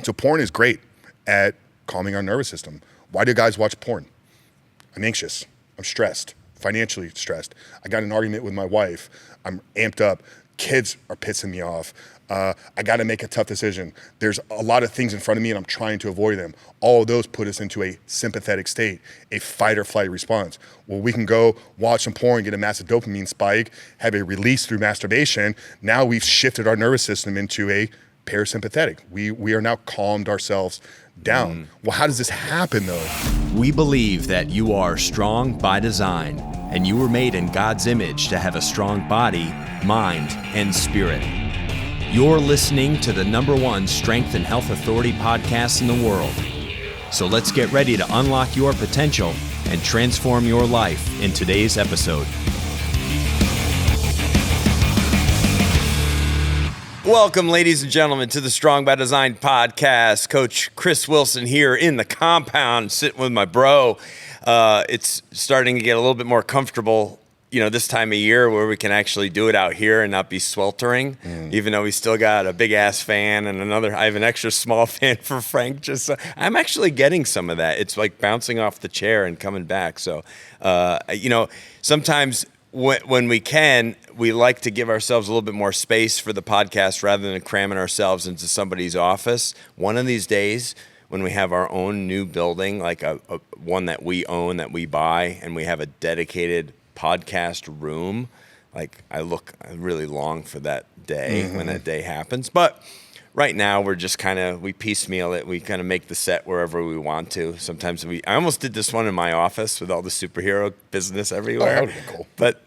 So porn is great at calming our nervous system. Why do guys watch porn? I'm anxious. I'm stressed, financially stressed. I got in an argument with my wife. I'm amped up. Kids are pissing me off. I got to make a tough decision. There's a lot of things in front of me and I'm trying to avoid them. All of those put us into a sympathetic state, a fight or flight response. Well, we can go watch some porn, get a massive dopamine spike, have a release through masturbation. Now we've shifted our nervous system into a parasympathetic. We are now calmed ourselves down. Well, how does this happen though? We believe that you are strong by design, and you were made in God's image to have a strong body, mind, and spirit. You're listening to the #1 strength and health authority podcast in the world. So let's get ready to unlock your potential and transform your life in today's episode. Welcome, ladies and gentlemen, to the Strong by Design podcast. Coach Chris Wilson here in the compound, sitting with my bro. It's starting to get a little bit more comfortable, this time of year where we can actually do it out here and not be sweltering, even though we still got a big ass fan and I have an extra small fan for Frank. I'm actually getting some of that. It's like bouncing off the chair and coming back. So, sometimes when we can, we like to give ourselves a little bit more space for the podcast rather than cramming ourselves into somebody's office. One of these days, when we have our own new building, like a one that we own, that we buy, and we have a dedicated podcast room, I really long for that day when that day happens. But right now we're just we piecemeal it. We kind of make the set wherever we want to. Sometimes I almost did this one in my office with all the superhero business everywhere. Oh, that would be cool. But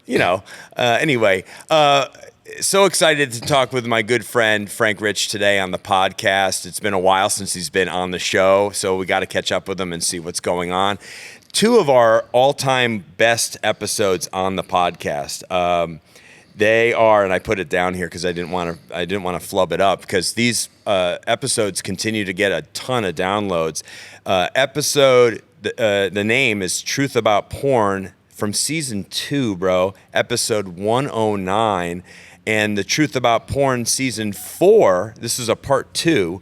anyway, so excited to talk with my good friend Frank Rich today on the podcast. It's been a while since he's been on the show, so we got to catch up with him and see what's going on. Two of our all-time best episodes on the podcast. They are, and I put it down here because I didn't want to flub it up, because these episodes continue to get a ton of downloads. The name is Truth About Porn from season 2, bro. Episode 109, and the Truth About Porn season 4. This is a part 2,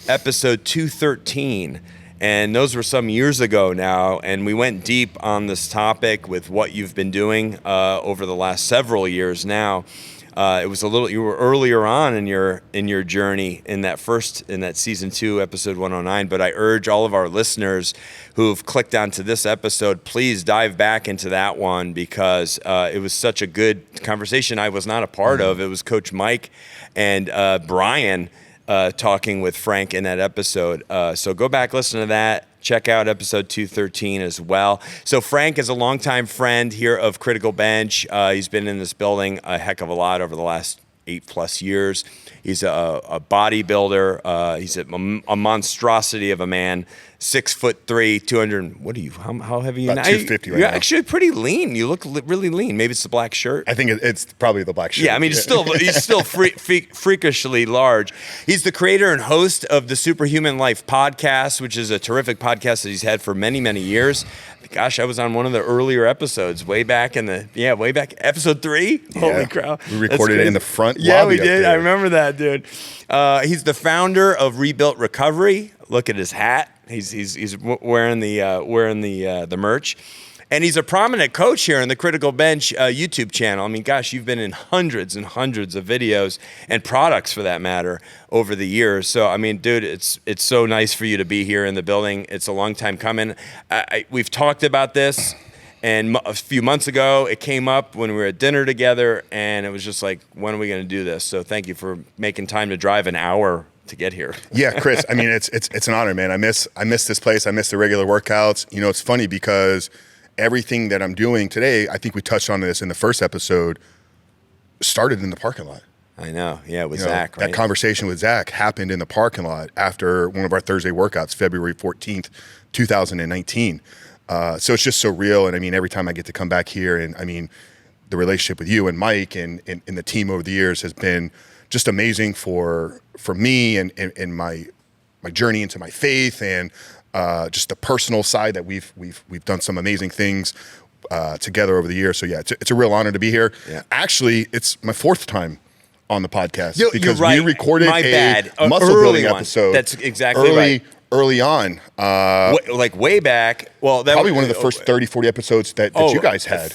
episode 213. And those were some years ago now, and we went deep on this topic with what you've been doing over the last several years now. You were earlier on in your journey in that season 2, episode 109. But I urge all of our listeners who've clicked onto this episode, please dive back into that one, because it was such a good conversation I was not a part of. It was Coach Mike and Brian talking with Frank in that episode. So go back, listen to that. Check out episode 213 as well. So Frank is a longtime friend here of Critical Bench. He's been in this building a heck of a lot over the last 8+ years. He's a bodybuilder. He's a monstrosity of a man. 6'3", 200. What are you? How heavy are you? About 250 right now. You're actually pretty lean. You look really lean. Maybe it's the black shirt. I think it's probably the black shirt. Yeah, I mean, he's still freakishly large. He's the creator and host of the Superhuman Life podcast, which is a terrific podcast that he's had for many, many years. Gosh, I was on one of the earlier episodes, way back episode 3. Yeah. Holy cow! We recorded it in the front lobby. Yeah, we did. I remember that, dude. He's the founder of Rebuilt Recovery. Look at his hat. He's wearing the merch. And he's a prominent coach here in the Critical Bench YouTube channel. I mean, gosh, you've been in hundreds and hundreds of videos and products, for that matter, over the years. So, I mean, dude, it's so nice for you to be here in the building. It's a long time coming. We've talked about this, and a few months ago, it came up when we were at dinner together, and it was just like, when are we going to do this? So thank you for making time to drive an hour to get here. Yeah, Chris, I mean, it's an honor, man. I miss this place. I miss the regular workouts. It's funny because everything that I'm doing today, I think we touched on this in the first episode, started in the parking lot. I know. Yeah, with Zach, right? That conversation with Zach happened in the parking lot after one of our Thursday workouts, February 14th, 2019. So it's just so real. And I mean, every time I get to come back here, and I mean, the relationship with you and Mike and the team over the years has been just amazing for me and my journey into my faith, and just the personal side that we've done some amazing things together over the years. So yeah, it's a real honor to be here. Yeah. Actually, it's my 4th time on the podcast You're because right. we recorded My bad. a muscle Early building one. episode. That's exactly right. Early on. Like way back. Well, that Probably was, one of the first 30, 40 episodes that you guys had.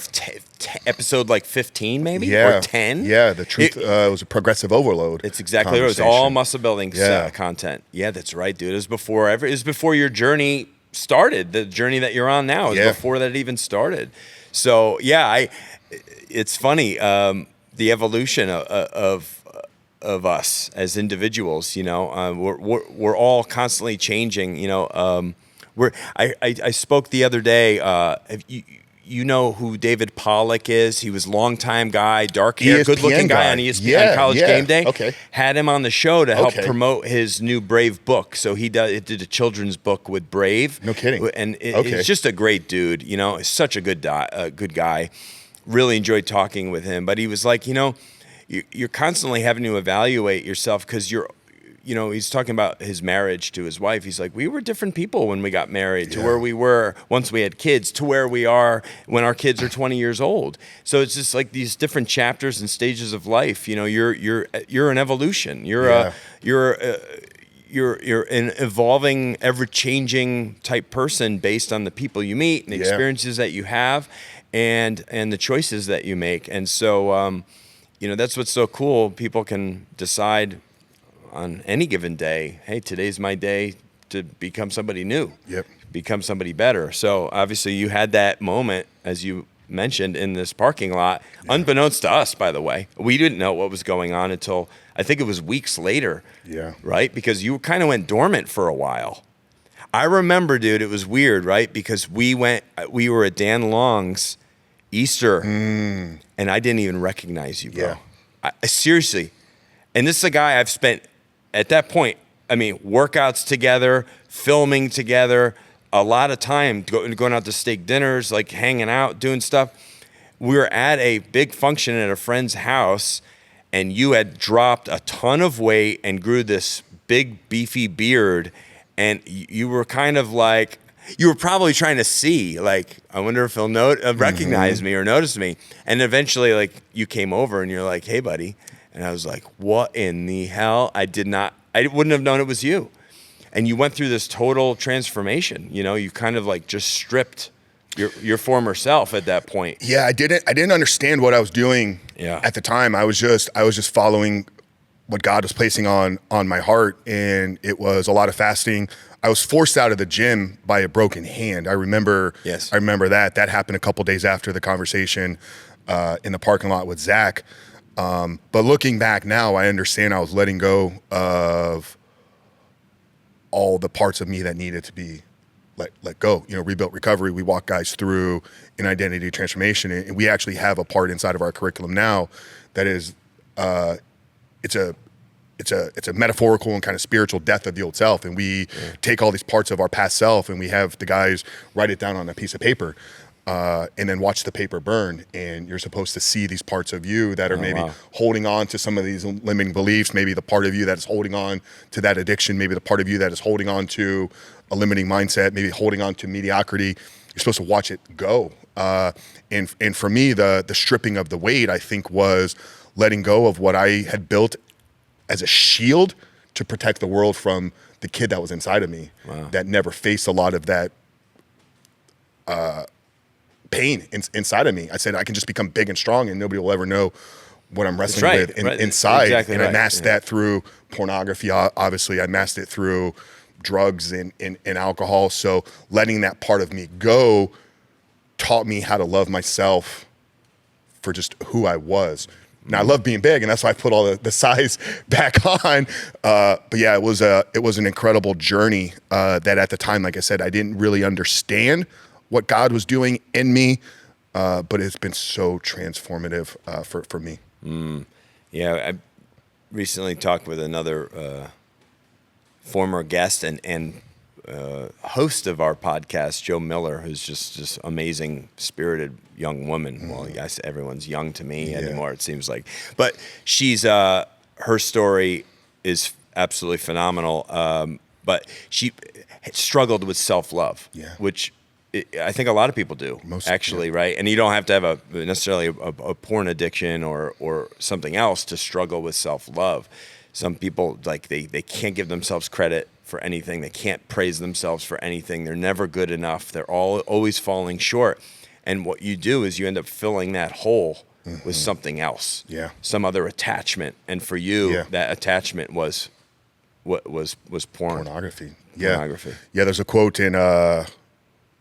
Episode like 15 maybe? Yeah. Or 10? Yeah, the truth was a progressive overload. It's exactly right. It was all muscle building content. Yeah, that's right, dude. It was before your journey started. The journey that you're on now is before that even started. So yeah, it's funny, the evolution of us as individuals. We're all constantly changing. I spoke the other day. You know who David Pollack is? He was a longtime guy, dark hair, good-looking guy on ESPN on College Game Day. Okay. Had him on the show to help promote his new Brave book. So he did a children's book with Brave. No kidding. And he's just a great dude. He's such a good guy. Really enjoyed talking with him. But he was like, you're constantly having to evaluate yourself because he's talking about his marriage to his wife. He's like, we were different people when we got married to where we were once we had kids to where we are when our kids are 20 years old. So it's just like these different chapters and stages of life. You're an evolution. You're an evolving, ever-changing type person based on the people you meet and the experiences that you have and the choices that you make. And so, that's what's so cool. People can decide on any given day, hey, today's my day to become somebody new, become somebody better. So obviously you had that moment, as you mentioned, in this parking lot, unbeknownst to us, by the way. We didn't know what was going on until I think it was weeks later, right? Because you kind of went dormant for a while. I remember, dude, it was weird, right? Because we were at Dan Long's Easter, and I didn't even recognize you, bro. I seriously. And this is a guy I've spent, at that point, workouts together, filming together, a lot of time going out to steak dinners, like hanging out, doing stuff. We were at a big function at a friend's house, and you had dropped a ton of weight and grew this big, beefy beard, and you were kind of like, you were probably trying to see, like, I wonder if he'll recognize me or notice me. And eventually, like, you came over and you're like, hey, buddy. And I was like, what in the hell? I wouldn't have known it was you. And you went through this total transformation. You kind of like just stripped your former self at that point. Yeah, I didn't understand what I was doing at the time. I was just following what God was placing on my heart, and it was a lot of fasting. I was forced out of the gym by a broken hand. I remember that happened a couple days after the conversation in the parking lot with Zach. But looking back now, I understand I was letting go of all the parts of me that needed to be let go. Rebuilt recovery. We walk guys through an identity transformation, and we actually have a part inside of our curriculum now that is, it's a metaphorical and kind of spiritual death of the old self. And we take all these parts of our past self, and we have the guys write it down on a piece of paper. And then watch the paper burn, and you're supposed to see these parts of you that are holding on to some of these limiting beliefs, maybe the part of you that is holding on to that addiction, maybe the part of you that is holding on to a limiting mindset, maybe holding on to mediocrity. You're supposed to watch it go. And for me, the stripping of the weight, I think, was letting go of what I had built as a shield to protect the world from the kid that was inside of me that never faced a lot of that pain inside of me. I said, I can just become big and strong and nobody will ever know what I'm wrestling with inside. Exactly, and I masked that through pornography. Obviously, I masked it through drugs and alcohol. So letting that part of me go taught me how to love myself for just who I was. Now I love being big, and that's why I put all the size back on. But yeah, it was an incredible journey that at the time, like I said, I didn't really understand what God was doing in me, but it's been so transformative for me. Yeah, I recently talked with another former guest and host of our podcast, Joe Miller, who's just amazing, spirited young woman. Well, yes, everyone's young to me anymore, it seems like. But she's her story is absolutely phenomenal. But she struggled with self-love, which I think a lot of people do, Yeah. right? And you don't have to have necessarily a porn addiction or something else to struggle with self-love. Some people, like, they can't give themselves credit for anything. They can't praise themselves for anything. They're never good enough. They're always falling short. And what you do is you end up filling that hole with something else, Yeah. some other attachment. And for you, Yeah. that attachment was porn. Pornography. Yeah. Pornography. Yeah. There's a quote in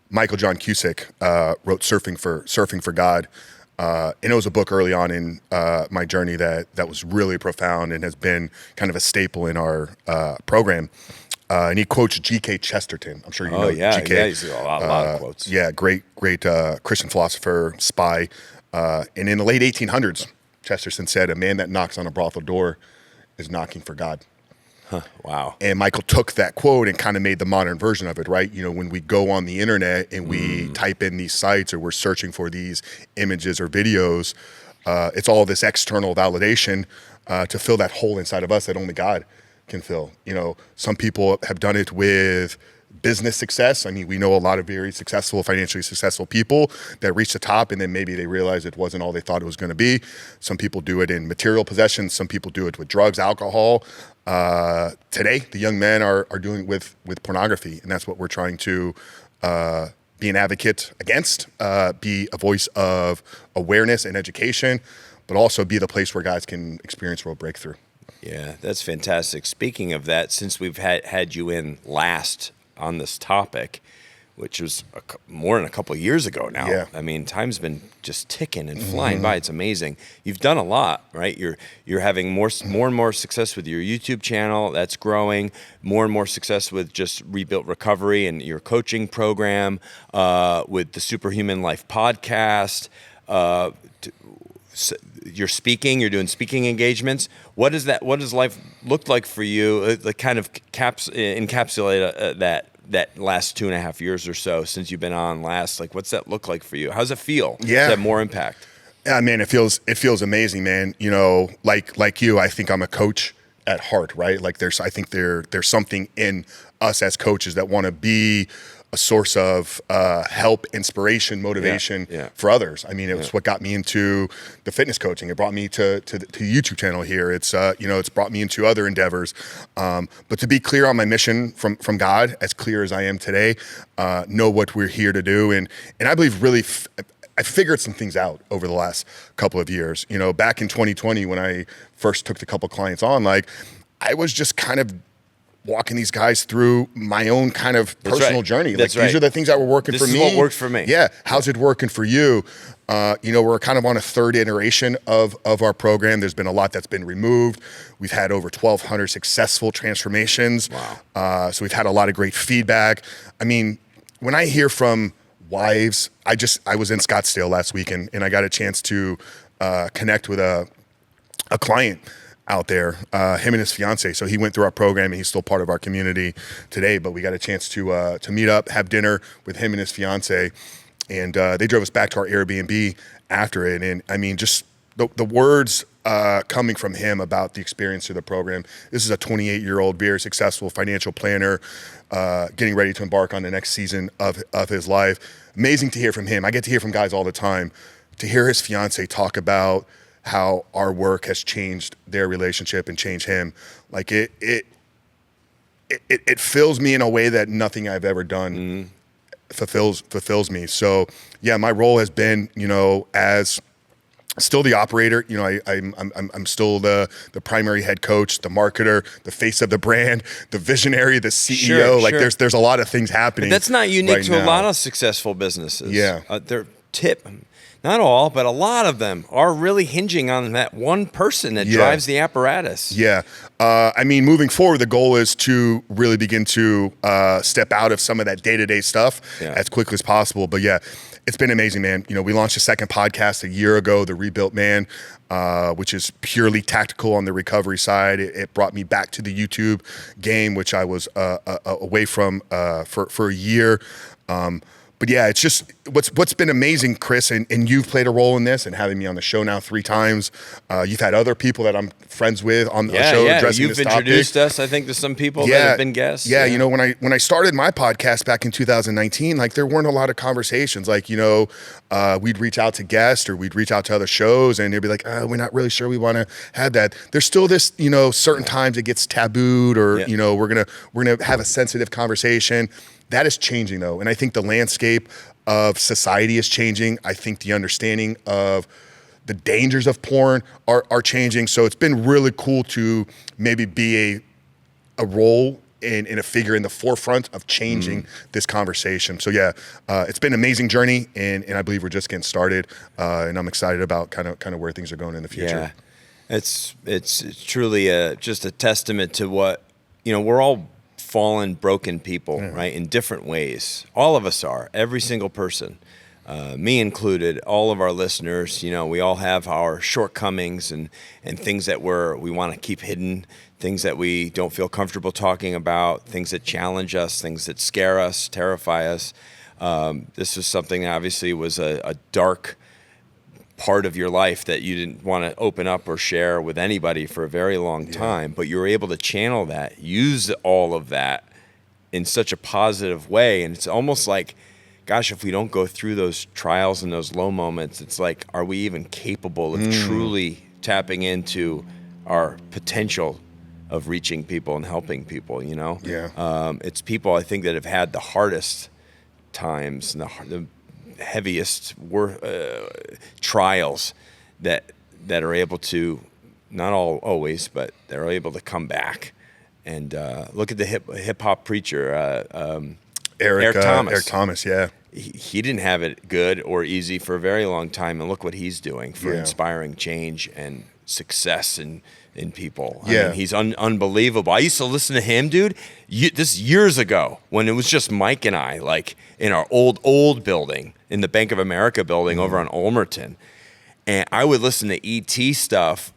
Michael John Cusick wrote Surfing for God. And it was a book early on in my journey that was really profound and has been kind of a staple in our program. And he quotes G.K. Chesterton. I'm sure you know G.K. Yeah, he's got a lot of quotes. Yeah, great Christian philosopher, spy. And in the late 1800s, Chesterton said, "A man that knocks on a brothel door is knocking for God." Wow. And Michael took that quote and kind of made the modern version of it, right? You know, when we go on the internet and we type in these sites or we're searching for these images or videos, it's all this external validation to fill that hole inside of us that only God can fill. You know, some people have done it with business success. I mean, we know a lot of very successful, financially successful people that reach the top and then maybe they realize it wasn't all they thought it was going to be. Some people do it in material possessions. Some people do it with drugs, alcohol. Today, the young men are doing it with pornography, and that's what we're trying to be an advocate against, be a voice of awareness and education, but also be the place where guys can experience real breakthrough. Yeah, that's fantastic. Speaking of that, since we've had you in last on this topic, which was more than a couple of years ago now. Yeah. I mean, time's been just ticking and flying by. It's amazing. You've done a lot, right? You're having more and more success with your YouTube channel. That's growing. More and more success with just Rebuilt Recovery and your coaching program, with the Superhuman Life podcast. You're speaking. You're doing speaking engagements. What does life look like for you? Like, kind of encapsulate that last 2.5 years or so since you've been on last. Like, what's that look like for you? How's it feel? Yeah. To have more impact? Yeah, man, it feels amazing, man. You know, like you, I think I'm a coach at heart, right? Like I think there's something in us as coaches that want to be a source of help, inspiration, motivation for others. I mean, it was what got me into the fitness coaching. It brought me to the YouTube channel here. It's it's brought me into other endeavors. But to be clear on my mission from God, as clear as I am today, know what we're here to do, and I believe really. I figured some things out over the last couple of years. You know, back in 2020 when I first took the couple clients on, like I was just kind of walking these guys through my own kind of personal journey. Like these are the things that were working for me. This is what worked for me. Yeah. How's it working for you? We're kind of on a third iteration of our program. There's been a lot that's been removed. We've had over 1,200 successful transformations. Wow. So we've had a lot of great feedback. I mean, when I hear from wives, I was in Scottsdale last weekend and I got a chance to connect with a client out there, him and his fiance. So he went through our program and he's still part of our community today, but we got a chance to meet up, have dinner with him and his fiance. And they drove us back to our Airbnb after it. And I mean, just the words coming from him about the experience of the program. This is a 28-year-old, very successful financial planner, getting ready to embark on the next season of his life. Amazing to hear from him. I get to hear from guys all the time. To hear his fiance talk about how our work has changed their relationship and changed him, like it fills me in a way that nothing I've ever done fulfills me. So yeah, my role has been, as still the operator. I'm still the primary head coach, the marketer, the face of the brand, the visionary, the CEO. Sure. There's a lot of things happening. But that's not unique right to now. a lot of successful businesses. Yeah. Not all, but a lot of them are really hinging on that one person that drives the apparatus. Yeah. I mean, moving forward, the goal is to really begin to step out of some of that day-to-day stuff as quickly as possible. But yeah, it's been amazing, man. We launched a second podcast a year ago, The Rebuilt Man, which is purely tactical on the recovery side. It brought me back to the YouTube game, which I was away from for a year. But yeah, it's just what's been amazing, Chris, and you've played a role in this and having me on the show now 3 times. You've had other people that I'm friends with on the show addressing You've this topic. introduced us, I think, to some people that have been guests. Yeah, you know, when I started my podcast back in 2019, like there weren't a lot of conversations. Like, you know, we'd reach out to guests or we'd reach out to other shows and they'd be like, we're not really sure we want to have that. There's still this, you know, certain times it gets tabooed or, you know, we're gonna have a sensitive conversation. That is changing though. And I think the landscape of society is changing. I think the understanding of the dangers of porn are changing. So it's been really cool to maybe be a role in a figure in the forefront of changing this conversation. So yeah, it's been an amazing journey, and I believe we're just getting started. And I'm excited about kind of where things are going in the future. Yeah, it's truly just a testament to what, you know, we're all fallen, broken people, right? In different ways. All of us are, every single person, me included, all of our listeners, you know, we all have our shortcomings and things that we want to keep hidden, things that we don't feel comfortable talking about, things that challenge us, things that scare us, terrify us. This was something that obviously was a dark part of your life that you didn't want to open up or share with anybody for a very long time, but you were able to channel that, use all of that in such a positive way. And it's almost like, gosh, if we don't go through those trials and those low moments, it's like, are we even capable of truly tapping into our potential of reaching people and helping people, you know? Yeah. It's people, I think, that have had the hardest times and the heaviest trials that are able to, not always, but they're able to come back. And look at the hip hop preacher, Eric Thomas. Eric Thomas, yeah. He didn't have it good or easy for a very long time, and look what he's doing for inspiring change and success in people. I mean, he's unbelievable. I used to listen to him, dude, this years ago when it was just Mike and I, like in our old building, in the Bank of America building over on Olmerton. And I would listen to ET stuff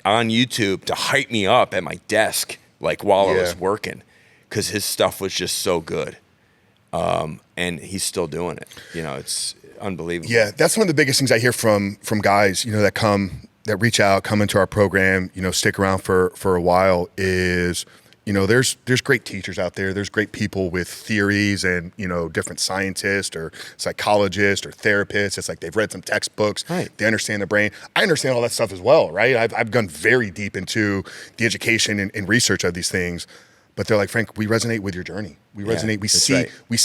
on YouTube to hype me up at my desk, like while I was working, because his stuff was just so good. And he's still doing it. You know, it's unbelievable. Yeah, that's one of the biggest things I hear from guys, you know, that reach out, come into our program, you know, stick around for a while is, you know, there's great teachers out there. There's great people with theories and, you know, different scientists or psychologists or therapists. It's like they've read some textbooks. Right. They understand the brain. I understand all that stuff as well, right? I've gone very deep into the education and research of these things. But they're like, Frank, we resonate with your journey. We resonate. We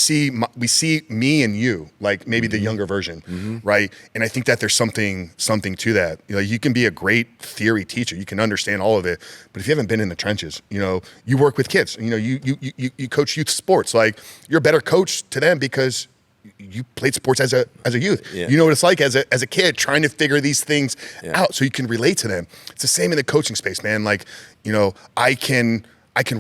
see me and you, like maybe the younger version, right? And I think that there's something to that. You know, you can be a great theory teacher. You can understand all of it, but if you haven't been in the trenches, you know, you work with kids. You know, you coach youth sports. Like you're a better coach to them because you played sports as a youth. Yeah. You know what it's like as a kid trying to figure these things out, so you can relate to them. It's the same in the coaching space, man. Like, you know, I can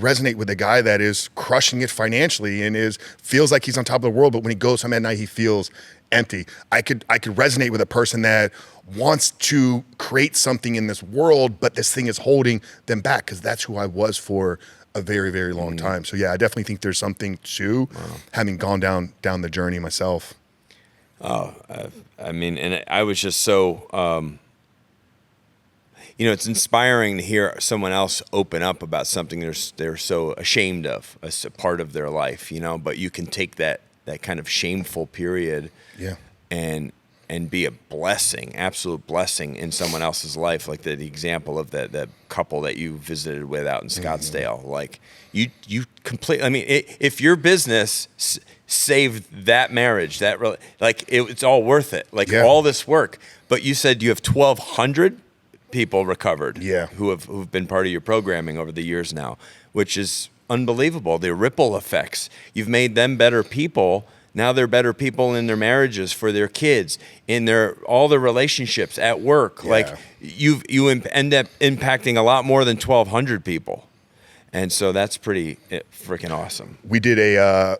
resonate with a guy that is crushing it financially and feels like he's on top of the world, but when he goes home at night, he feels empty. I could resonate with a person that wants to create something in this world, but this thing is holding them back because that's who I was for a very, very long time. So yeah, I definitely think there's something to having gone down the journey myself. Oh, I mean, and I was just so, you know, it's inspiring to hear someone else open up about something they're so ashamed of as a part of their life, you know, but you can take that kind of shameful period and be a blessing, absolute blessing in someone else's life. Like the example of that couple that you visited with out in Scottsdale. Like you completely, I mean, if your business saved that marriage, it's all worth it. Like all this work, but you said you have 1,200 people recovered who've been part of your programming over the years now, which is unbelievable. The ripple effects. You've made them better people. Now they're better people in their marriages, for their kids, in all their relationships at work. Yeah. Like you end up impacting a lot more than 1,200 people. And so that's pretty freaking awesome. We did a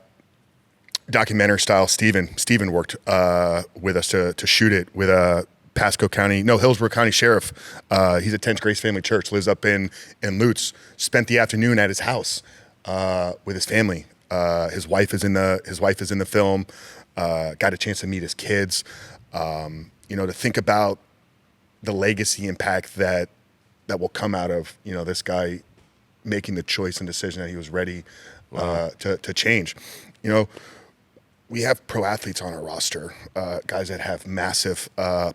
documentary style. Steven worked with us to shoot it with Hillsborough County Sheriff. He's attends Grace Family Church, lives up in Lutz. Spent the afternoon at his house with his family. His wife is in the film. Got a chance to meet his kids. To think about the legacy impact that will come out of this guy making the choice and decision that he was ready to change. We have pro athletes on our roster, guys that have massive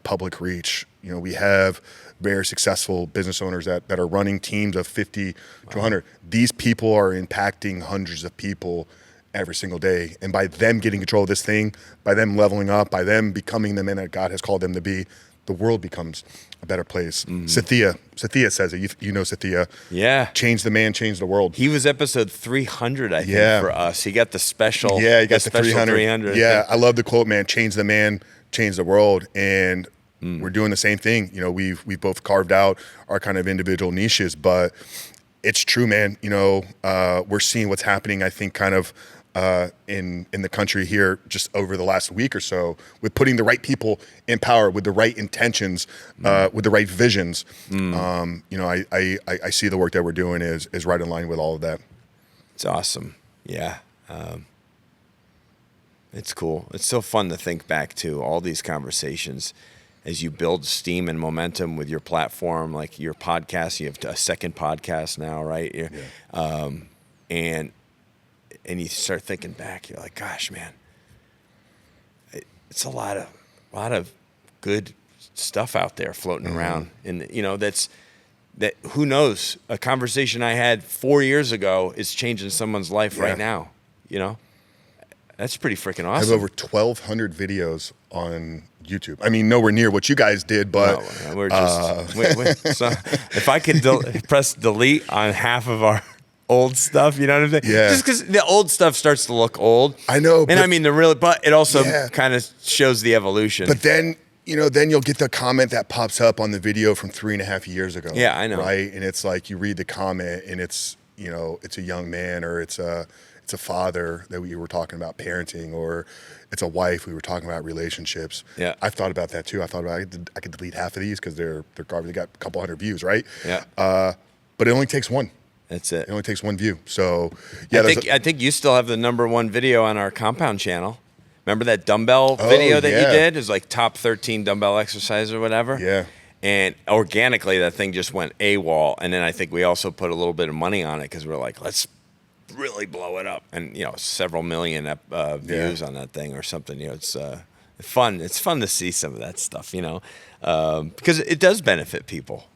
public reach. We have very successful business owners that are running teams of 50 to 100. These people are impacting hundreds of people every single day. And by them getting control of this thing, by them leveling up, by them becoming the men that God has called them to be, the world becomes a better place. Sathya says it. You know Sathya. Yeah. Change the man, change the world. He was episode 300, I think, for us. He got the special. Yeah, he got the special 300. Yeah, I love the quote, man. Change the man, change the world. And we're doing the same thing. We've both carved out our kind of individual niches, but it's true, man. We're seeing what's happening, I think, kind of in the country here just over the last week or so, with putting the right people in power, with the right intentions, with the right visions. I see the work that we're doing is right in line with all of that. It's awesome. Yeah. It's cool. It's so fun to think back to all these conversations as you build steam and momentum with your platform, like your podcast. You have a second podcast now, right? Yeah. And you start thinking back, you're like, gosh, man, it's a lot of good stuff out there floating around. And, that who knows, a conversation I had 4 years ago is changing someone's life right now. That's pretty freaking awesome. I have over 1,200 videos on YouTube. I mean, nowhere near what you guys did, but no, we're just, so if I could press delete on half of our old stuff, you know what I'm saying? Yeah. Just because the old stuff starts to look old. I know. And I mean, but it also kind of shows the evolution. But then, then you'll get the comment that pops up on the video from 3.5 years ago. Yeah, I know. Right. And it's like, you read the comment and it's a young man, or it's a father that we were talking about parenting, or it's a wife, we were talking about relationships. Yeah. I've thought about that too. I thought about I could delete half of these because they're garbage. They got a couple hundred views, right? Yeah. But it only takes one. That's it. It only takes one view. So yeah, I think you still have the #1 video on our compound channel. Remember that dumbbell video that you did? It was like top 13 dumbbell exercise or whatever. Yeah. And organically, that thing just went AWOL. And then I think we also put a little bit of money on it because we're like, let's really blow it up. And several million views on that thing or something. It's fun. It's fun to see some of that stuff. Because it does benefit people.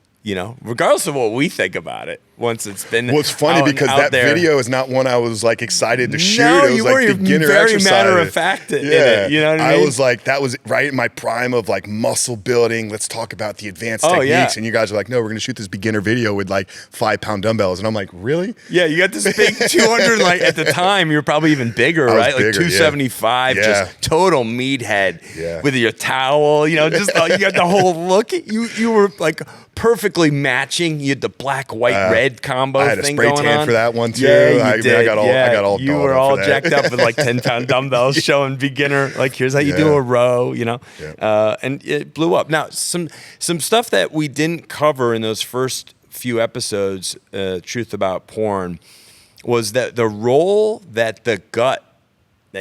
Regardless of what we think about it, once it's been. Well, it's funny because that video is not one I was like excited to shoot. No, it was like beginner very exercise. matter of fact in it. You know what I mean? I was like, that was right in my prime of like muscle building. Let's talk about the advanced techniques. Yeah. And you guys are like, no, we're going to shoot this beginner video with like 5-pound dumbbells. And I'm like, really? Yeah, you got this big 200. Like at the time, you were probably even bigger, right? Like 275, just total meathead with your towel. Just you got the whole look. You were like perfectly matching. You had the black, white, red combo. I had a thing spray going tan on. for that one too. Yeah, you did. I got all. You were all jacked up with like 10-pound dumbbells, showing beginner. Like, here's how you do a row. And it blew up. Now, some stuff that we didn't cover in those first few episodes, Truth About Porn, was that the role that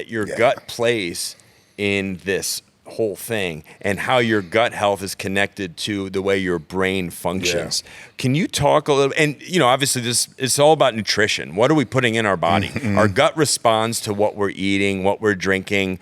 your gut plays in this whole thing, and how your gut health is connected to the way your brain functions. Can you talk a little, and obviously it's all about nutrition. What are we putting in our body? Our gut responds to what we're eating, what we're drinking,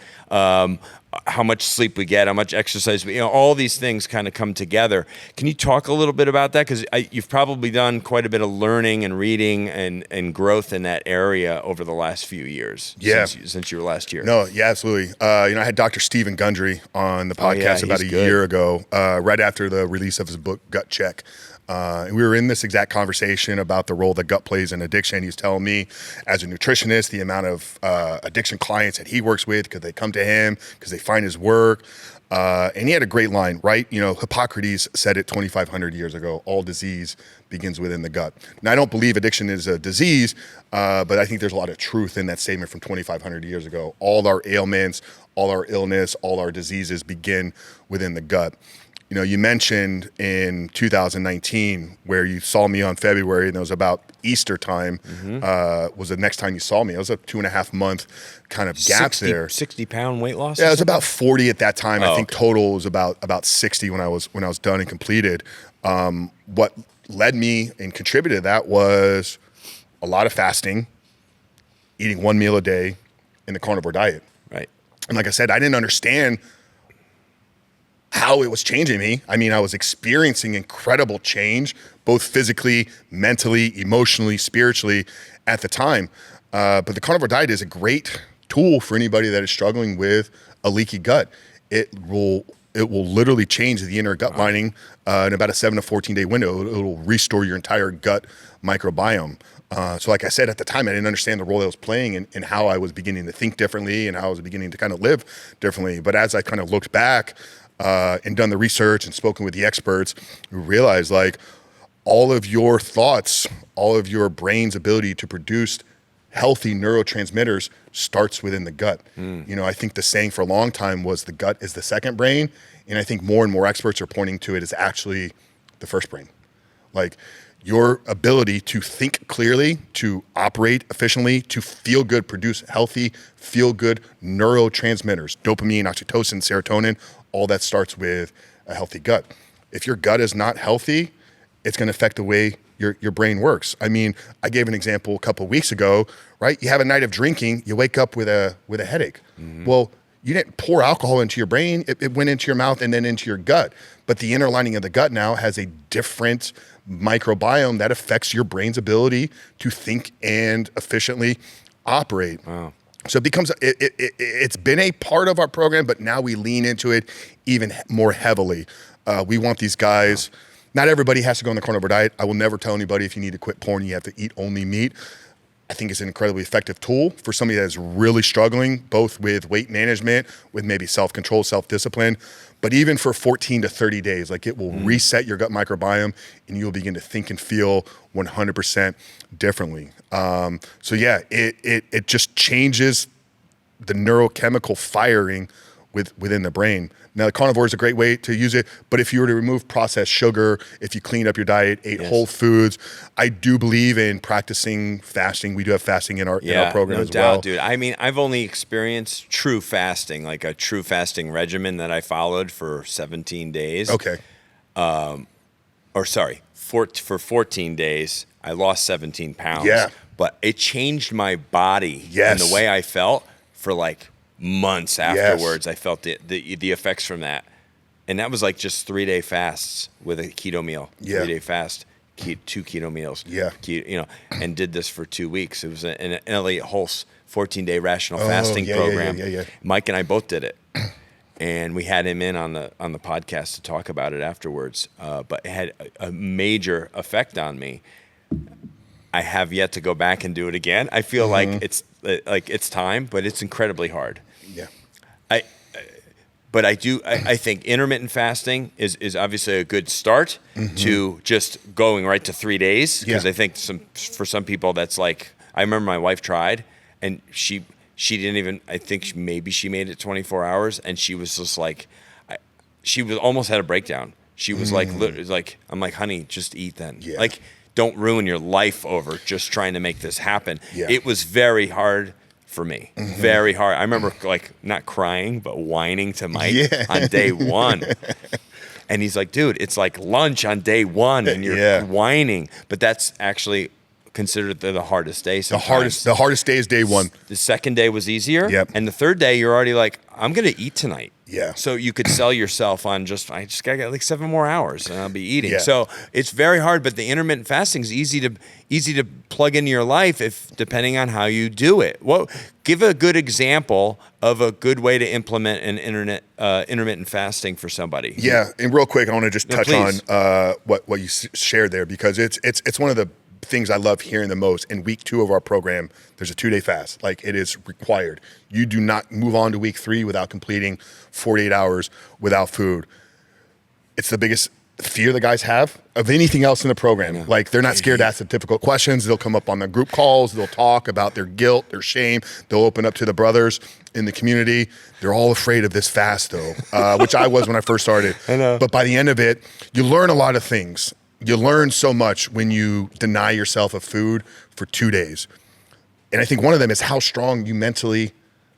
how much sleep we get, how much exercise all these things kind of come together. Can you talk a little bit about that? Because you've probably done quite a bit of learning and reading and growth in that area over the last few years. Since you were last year. No, yeah, absolutely. I had Dr. Stephen Gundry on the podcast about a year ago, right after the release of his book, Gut Check. And we were in this exact conversation about the role that gut plays in addiction. He was telling me, as a nutritionist, the amount of addiction clients that he works with, because they come to him, because they find his work. And he had a great line, right? Hippocrates said it 2,500 years ago, all disease begins within the gut. Now, I don't believe addiction is a disease, but I think there's a lot of truth in that statement from 2,500 years ago. All our ailments, all our illness, all our diseases begin within the gut. You know, you mentioned in 2019 where you saw me on February, and it was about Easter time, was the next time you saw me. It was a 2.5 month kind of gap 60 60-pound weight loss? Yeah, it was about 40 at that time. I think okay. total was about 60 when I was done and completed. What led me and contributed to that was a lot of fasting, eating one meal a day, in the carnivore diet. Right. And like I said, I didn't understand how it was changing me. I mean, I was experiencing incredible change, both physically, mentally, emotionally, spiritually at the time. But the carnivore diet is a great tool for anybody that is struggling with a leaky gut. It will literally change the inner gut lining in about a 7 to 14 day window. It will restore your entire gut microbiome. So like I said, at the time, I didn't understand the role it was playing in how I was beginning to think differently and how I was beginning to kind of live differently. But as I kind of looked back and done the research and spoken with the experts, we realized like all of your thoughts, all of your brain's ability to produce healthy neurotransmitters starts within the gut. You know, I think the saying for a long time was the gut is the second brain. And I think more and more experts are pointing to it as actually the first brain. Like your ability to think clearly, to operate efficiently, to feel good, produce healthy, feel good neurotransmitters, dopamine, oxytocin, serotonin, all that starts with a healthy gut. If your gut is not healthy, it's going to affect the way your brain works. I mean, I gave an example a couple of weeks ago, right? You have a night of drinking, you wake up with a headache. Well, you didn't pour alcohol into your brain, it went into your mouth and then into your gut. But the inner lining of the gut now has a different microbiome that affects your brain's ability to think and efficiently operate. Wow. So it becomes, it's been a part of our program, but now we lean into it even more heavily. We want these guys, not everybody has to go on the carnivore diet. I will never tell anybody if you need to quit porn, you have to eat only meat. I think it's an incredibly effective tool for somebody that is really struggling, both with weight management, with maybe self-control, self-discipline, but even for 14 to 30 days, like it will reset your gut microbiome and you'll begin to think and feel 100% differently. So yeah, it just changes the neurochemical firing within the brain. Now, the carnivore is a great way to use it, but if you were to remove processed sugar, if you cleaned up your diet, ate whole foods, I do believe in practicing fasting. We do have fasting in our program as well. No doubt, dude. I mean, I've only experienced true fasting, like a true fasting regimen that I followed for 17 days. Okay. For 14 days, I lost 17 pounds. Yeah. But it changed my body Yes. and the way I felt for like months afterwards. I felt the effects from that. And that was like just 3-day fasts with a keto meal. Yeah. 3-day fast, 2 keto meals. Yeah. And did this for 2 weeks. It was an Elliot Hulse 14-day rational fasting program. Yeah. Mike and I both did it. And we had him in on the podcast to talk about it afterwards. But it had a major effect on me. I have yet to go back and do it again. I feel like it's time, but it's incredibly hard. Yeah. I think intermittent fasting is obviously a good start to just going right to 3 days. Because I think for some people that's like, I remember my wife tried and she didn't even, I think maybe she made it 24 hours and she was just like, she was almost had a breakdown. She was like, I'm like, honey, just eat then. Yeah. Like, don't ruin your life over just trying to make this happen. Yeah. It was very hard for me. Very hard. I remember like not crying, but whining to Mike on day one. And he's like, dude, it's like lunch on day one and you're whining. But that's actually considered the hardest day sometimes. The hardest day is day one. The second day was easier. Yep. And the third day, you're already like, I'm going to eat tonight. Yeah. So you could sell yourself on I just got to get like 7 more hours and I'll be eating. Yeah. So it's very hard, but the intermittent fasting is easy to plug into your life depending on how you do it. Well, give a good example of a good way to implement an intermittent fasting for somebody. Yeah. And real quick, I want to just touch on what you shared there because it's one of the things I love hearing the most. In week 2 of our program, there's a 2-day fast. Like it is required. You do not move on to week 3 without completing 48 hours without food. It's the biggest fear the guys have of anything else in the program. Like they're not scared to ask the difficult questions. They'll come up on the group calls. They'll talk about their guilt, their shame. They'll open up to the brothers in the community. They're all afraid of this fast though, which I was when I first started. I know. But by the end of it, you learn a lot of things. You learn so much when you deny yourself of food for 2 days. And I think one of them is how strong you mentally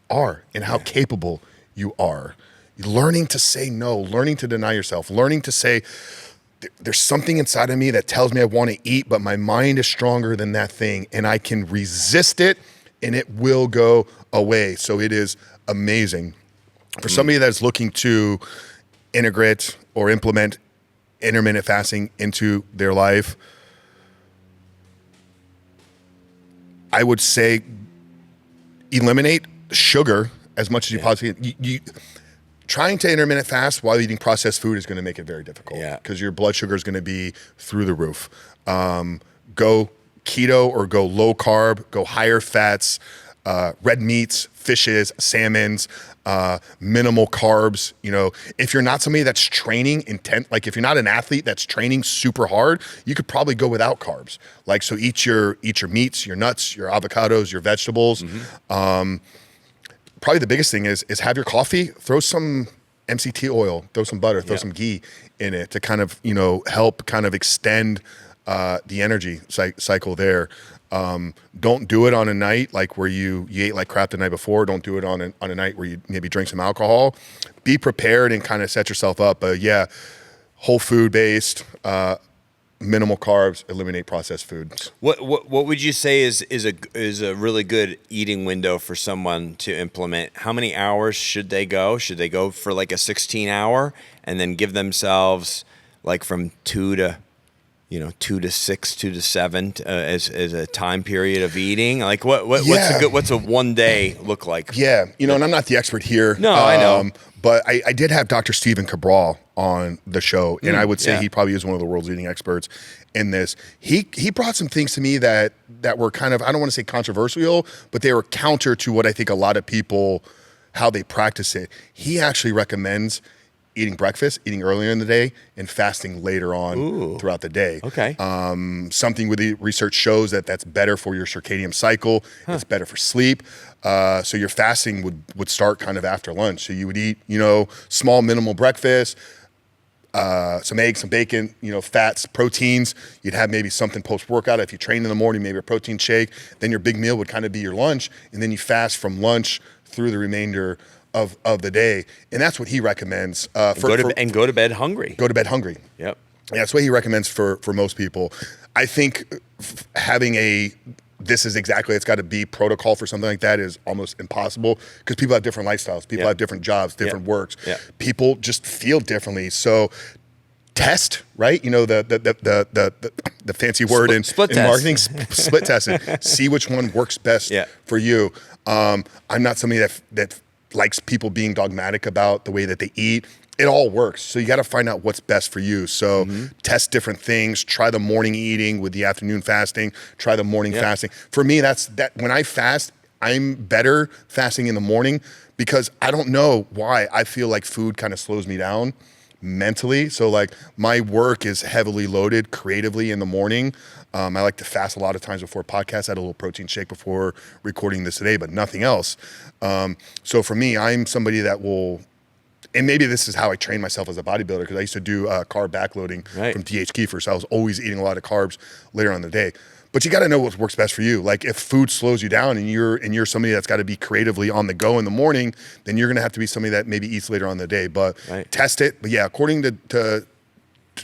are and how capable you are. Learning to say no, learning to deny yourself, learning to say, there's something inside of me that tells me I want to eat, but my mind is stronger than that thing and I can resist it and it will go away. So it is amazing. For somebody that's looking to integrate or implement intermittent fasting into their life, I would say eliminate sugar as much as you possibly can. Trying to intermittent fast while eating processed food is going to make it very difficult because your blood sugar is going to be through the roof. Go keto or go low carb, go higher fats, red meats, fishes, salmons, minimal carbs. You know, if you're not somebody that's training intent, like if you're not an athlete that's training super hard, you could probably go without carbs. Like, so eat your meats, your nuts, your avocados, your vegetables. Probably the biggest thing is have your coffee, throw some MCT oil, throw some butter, throw some ghee in it to kind of, help kind of extend the energy cycle there. Don't do it on a night like where you ate like crap the night before. Don't do it on a night where you maybe drink some alcohol. Be prepared and kind of set yourself up. But whole food based, minimal carbs, eliminate processed foods. What would you say is a really good eating window for someone to implement? How many hours should they go? Should they go for like a 16-hour and then give themselves like from 2 to 6, 2 to 7 as a time period of eating? Like what's a 1 day look like? Yeah, and I'm not the expert here. No, I know. But I did have Dr. Stephen Cabral on the show, and I would say he probably is one of the world's leading experts in this. He brought some things to me that were kind of, I don't want to say controversial, but they were counter to what I think a lot of people, how they practice it. He actually recommends eating breakfast, eating earlier in the day, and fasting later on throughout the day. Okay. Something with the research shows that's better for your circadian cycle. It's better for sleep. So your fasting would start kind of after lunch. So you would eat, small minimal breakfast, some eggs, some bacon, fats, proteins. You'd have maybe something post-workout. If you train in the morning, maybe a protein shake. Then your big meal would kind of be your lunch. And then you fast from lunch through the remainder of the day. And that's what he recommends. Go to bed hungry. Go to bed hungry. Yep. Yeah, that's what he recommends for most people. I think having this is exactly, it's got to be protocol for something like that is almost impossible because people have different lifestyles. People have different jobs, different works. Yeah. People just feel differently. So test, right? The fancy word in marketing, split test it. See which one works best for you. I'm not somebody that likes people being dogmatic about the way that they eat. It all works. So you got to find out what's best for you. So test different things, try the morning eating with the afternoon fasting, try the morning fasting. For me, that's when I fast, I'm better fasting in the morning because I don't know why I feel like food kind of slows me down mentally. So like my work is heavily loaded creatively in the morning. I like to fast a lot of times before podcasts. I had a little protein shake before recording this today, but nothing else. So for me, I'm somebody that will, and maybe this is how I train myself as a bodybuilder because I used to do carb backloading from TH Kiefer. So I was always eating a lot of carbs later on in the day. But you got to know what works best for you. Like if food slows you down and you're somebody that's got to be creatively on the go in the morning, then you're going to have to be somebody that maybe eats later on in the day. But test it. But according to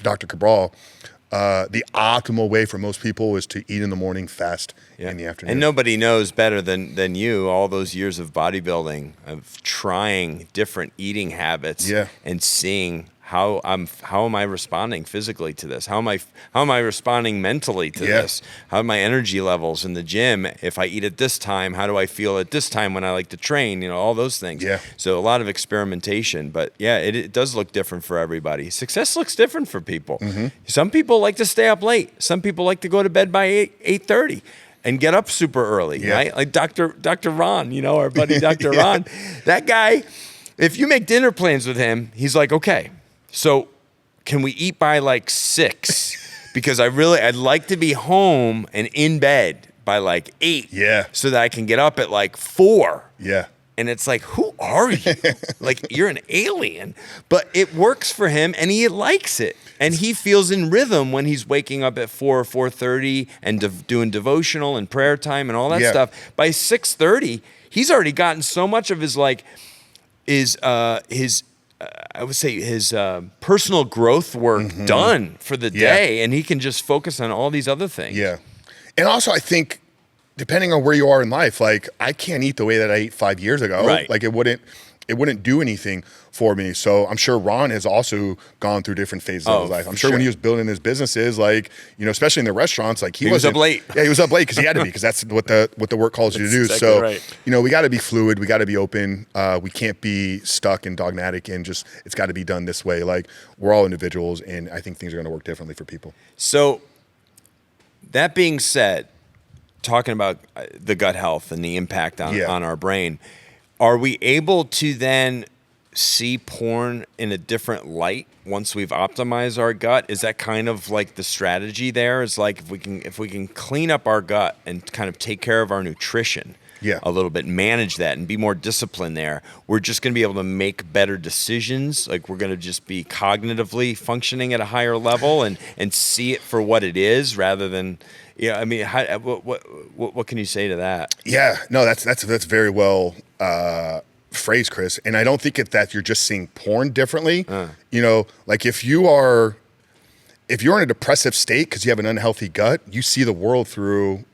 Dr. Cabral, the optimal way for most people is to eat in the morning, fast in the afternoon. And nobody knows better than you all those years of bodybuilding, of trying different eating habits and seeing how am I responding physically to this? How am I responding mentally to this? How are my energy levels in the gym? If I eat at this time, how do I feel at this time when I like to train? All those things. Yeah. So a lot of experimentation, but it does look different for everybody. Success looks different for people. Some people like to stay up late. Some people like to go to bed by 8:30 and get up super early, right? Like Dr. Ron, our buddy Dr. Ron. That guy, if you make dinner plans with him, he's like, okay, so can we eat by like 6? Because I'd like to be home and in bed by like 8. Yeah. So that I can get up at like 4. Yeah. And it's like, who are you? Like, you're an alien. But it works for him, and he likes it. And he feels in rhythm when he's waking up at 4 or 4:30 and doing devotional and prayer time and all that stuff. By 6:30, he's already gotten so much of his personal growth work done for the day, and he can just focus on all these other things. Yeah. And also, I think, depending on where you are in life, like, I can't eat the way that I ate 5 years ago. Right. Like, it wouldn't do anything for me. So I'm sure Ron has also gone through different phases of his life. I'm sure when he was building his businesses, like, you know, especially in the restaurants, like he was up late. Yeah, he was up late because he had to be, because that's what the work calls you to do. Exactly so, right. you know, we got to be fluid. We got to be open. We can't be stuck and dogmatic and just, it's got to be done this way. Like, we're all individuals, and I think things are going to work differently for people. So that being said, talking about the gut health and the impact on our brain, are we able to then see porn in a different light once we've optimized our gut? Is that kind of like the strategy there? Is like, if we can clean up our gut and kind of take care of our nutrition a little bit, manage that and be more disciplined there, we're just going to be able to make better decisions. Like, we're going to just be cognitively functioning at a higher level and see it for what it is, rather than, yeah, I mean, what can you say to that? Yeah, no, that's very well phrased, Chris. And I don't think that you're just seeing porn differently. You know, like, if you're in a depressive state because you have an unhealthy gut, you see the world through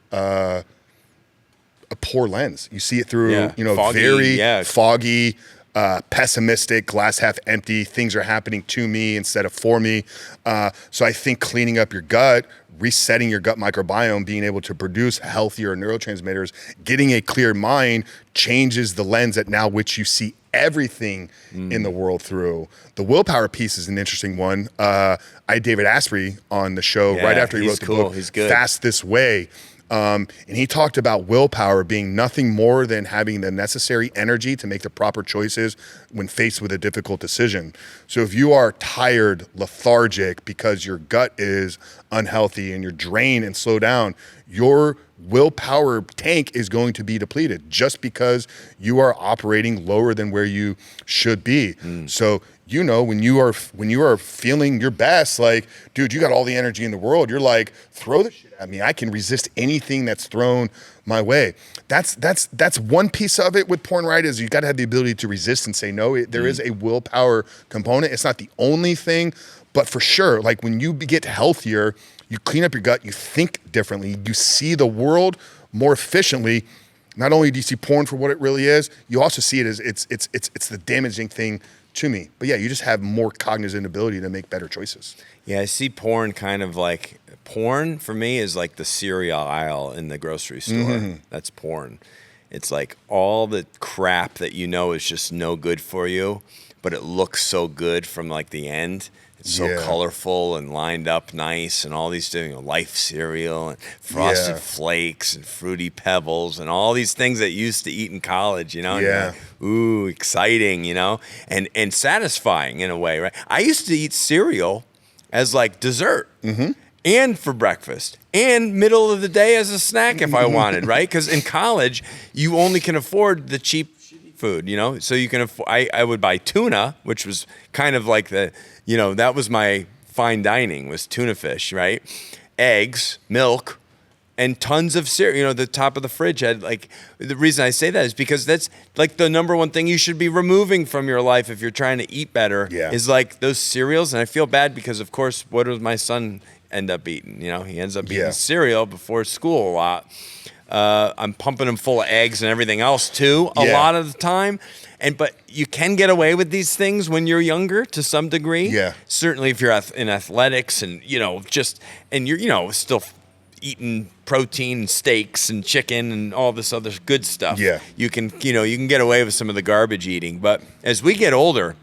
a poor lens. You see it through, you know, foggy, very foggy, pessimistic, glass half empty. Things are happening to me instead of for me. So I think cleaning up your gut, resetting your gut microbiome, being able to produce healthier neurotransmitters, getting a clear mind changes the lens at now which you see everything in the world through. The willpower piece is an interesting one. I had David Asprey on the show right after he wrote the book, Fast This Way. And he talked about willpower being nothing more than having the necessary energy to make the proper choices when faced with a difficult decision. So if you are tired, lethargic because your gut is unhealthy and you're drained and slow down, your willpower tank is going to be depleted just because you are operating lower than where you should be. So, you know, when you are feeling your best, like, dude, you got all the energy in the world. You're like, throw the shit at me. I can resist anything that's thrown my way. That's one piece of it with porn, right? Is you got to have the ability to resist and say no. There is a willpower component. It's not the only thing, but for sure, like, when you get healthier, you clean up your gut, you think differently, you see the world more efficiently. Not only do you see porn for what it really is, you also see it as it's the damaging thing to me. But yeah, you just have more cognizant ability to make better choices. Yeah, I see porn kind of like, porn for me is like the cereal aisle in the grocery store. That's porn. It's like all the crap that you know is just no good for you, but it looks so good from like the end. It's so colorful and lined up nice, and all these, you know, Life cereal and Frosted Flakes and Fruity Pebbles and all these things that you used to eat in college, you know? And you're like, ooh, exciting, you know? And satisfying in a way, right? I used to eat cereal as like dessert and for breakfast and middle of the day as a snack if I wanted, right? Because in college, you only can afford the cheap food, you know? So you can I would buy tuna, which was kind of like the, you know, that was my fine dining, was tuna fish, right? Eggs, milk, and tons of cereal. You know, the top of the fridge had, like, the reason I say that is because that's like the number one thing you should be removing from your life if you're trying to eat better is like those cereals. And I feel bad because, of course, what does my son end up eating? You know, he ends up eating cereal before school a lot. I'm pumping him full of eggs and everything else too a lot of the time. But you can get away with these things when you're younger to some degree. Yeah. Certainly if you're in athletics and, you know, and you're, you know, still eating protein and steaks and chicken and all this other good stuff. Yeah. You can get away with some of the garbage eating. But as we get older,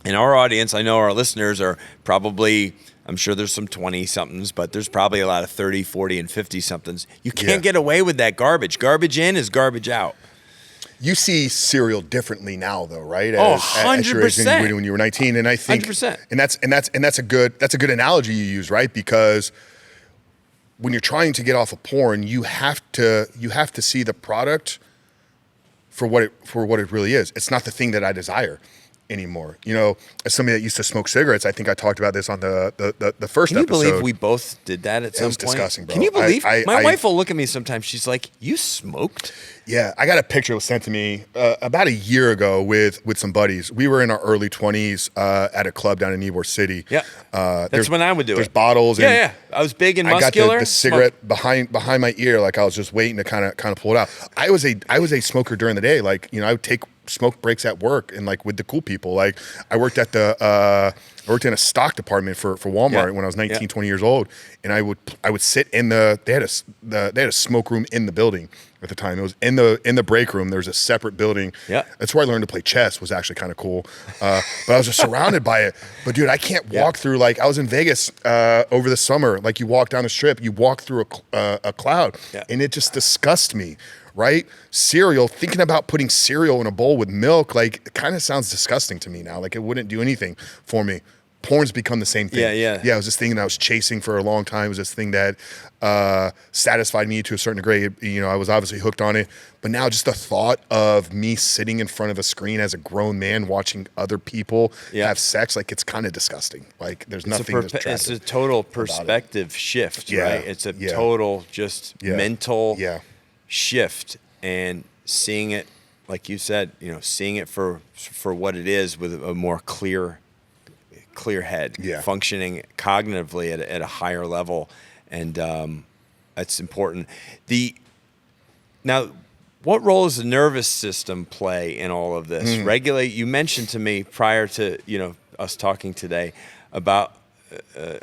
in our audience, I know our listeners are probably, I'm sure there's some 20-somethings, but there's probably a lot of 30, 40, and 50-somethings. You can't get away with that garbage. Garbage in is garbage out. You see Serial differently now, though, right? Oh, As your age 100%. when you were 19, and I think 100%. and that's a good analogy you use, right? Because when you're trying to get off of porn, you have to see the product for what it really is. It's not the thing that I desire anymore. You know, as somebody that used to smoke cigarettes, I think I talked about this on the first Can you episode. believe we both did that at some was point? disgusting, bro. Can you believe? My I- wife will look at me sometimes. She's like, "You smoked?" Yeah, I got a picture that was sent to me about a year ago with some buddies. We were in our early 20s at a club down in Ybor City. Yeah, that's when I would do There's it. bottles. And Yeah. I was big and I got muscular. the cigarette behind my ear, like I was just waiting to kind of pull it out. I was a smoker during the day. Like, you know, I would take smoke breaks at work and like with the cool people. Like I worked at I worked in a stock department for Walmart when I was 19, 20 years old, and I would sit in they had a smoke room in the building at the time. It was in the break room. There was a separate building. Yeah. That's where I learned to play chess. Was actually kind of cool. But I was just surrounded by it. But dude, I can't walk through, like I was in Vegas over the summer. Like you walk down the strip, you walk through a cloud, and it just disgusts me. Right? Cereal, thinking about putting cereal in a bowl with milk, like it kind of sounds disgusting to me now. Like it wouldn't do anything for me. Porn's become the same thing. Yeah. Yeah, it was this thing that I was chasing for a long time. It was this thing that satisfied me to a certain degree. You know, I was obviously hooked on it. But now just the thought of me sitting in front of a screen as a grown man watching other people have sex, like it's kind of disgusting. Like there's nothing that's attractive. It's a total perspective shift, right? It's a total just mental shift, and seeing it, like you said, you know, seeing it for what it is with a more clear head, functioning cognitively at a higher level, and that's important. Now, what role does the nervous system play in all of this? Regulate. You mentioned to me prior to us talking today about.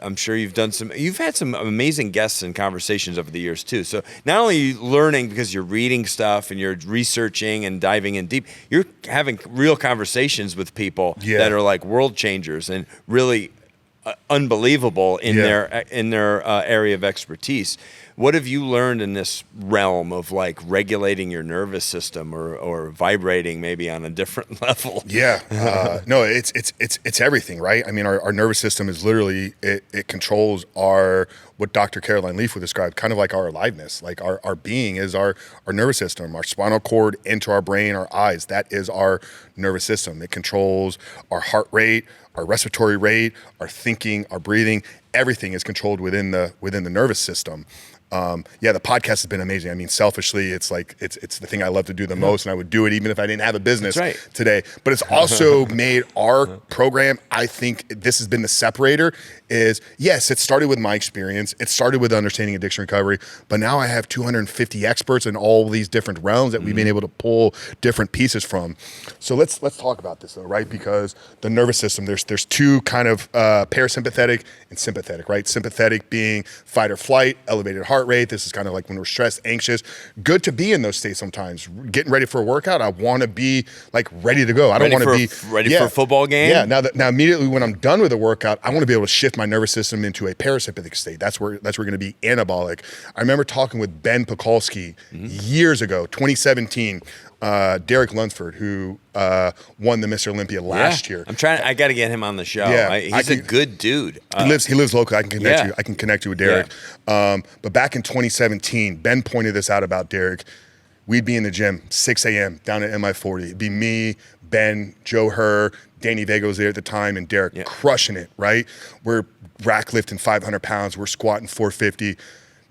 I'm sure you've had some amazing guests and conversations over the years too. So not only are you learning because you're reading stuff and you're researching and diving in deep, you're having real conversations with people that are like world changers and really unbelievable in their area of expertise. What have you learned in this realm of like regulating your nervous system or vibrating maybe on a different level? No, it's everything, right? I mean, our nervous system is literally, it controls what Dr. Caroline Leaf would describe, kind of like our aliveness. Like our being is our nervous system, our spinal cord into our brain, our eyes. That is our nervous system. It controls our heart rate, our respiratory rate, our thinking, our breathing. Everything is controlled within the nervous system. The podcast has been amazing. I mean, selfishly, it's like it's the thing I love to do the most, and I would do it even if I didn't have a business today. But it's also made our program, I think this has been the separator, is yes, it started with my experience. It started with understanding addiction recovery, but now I have 250 experts in all these different realms that we've been able to pull different pieces from. So let's talk about this though, right? Because the nervous system, there's two kind of parasympathetic and sympathetic, right? Sympathetic being fight or flight, elevated heart rate. This is kind of like when we're stressed, anxious. Good to be in those states sometimes. Getting ready for a workout, I want to be like ready to go. I don't want to be ready for a football game. Yeah. Now immediately when I'm done with the workout, I want to be able to shift my nervous system into a parasympathetic state. That's where going to be anabolic. I remember talking with Ben Pekulski years ago, 2017. Derek Lunsford, who won the Mr. Olympia last year. I got to get him on the show. Yeah, he's a good dude. He lives locally. I can connect you. I can connect you with Derek. But back in 2017, Ben pointed this out about Derek. We'd be in the gym 6 a.m. down at MI40. It'd be me, Ben, Joe Herr, Danny Vega was there at the time, and Derek crushing it, right? We're rack lifting 500 pounds. We're squatting 450.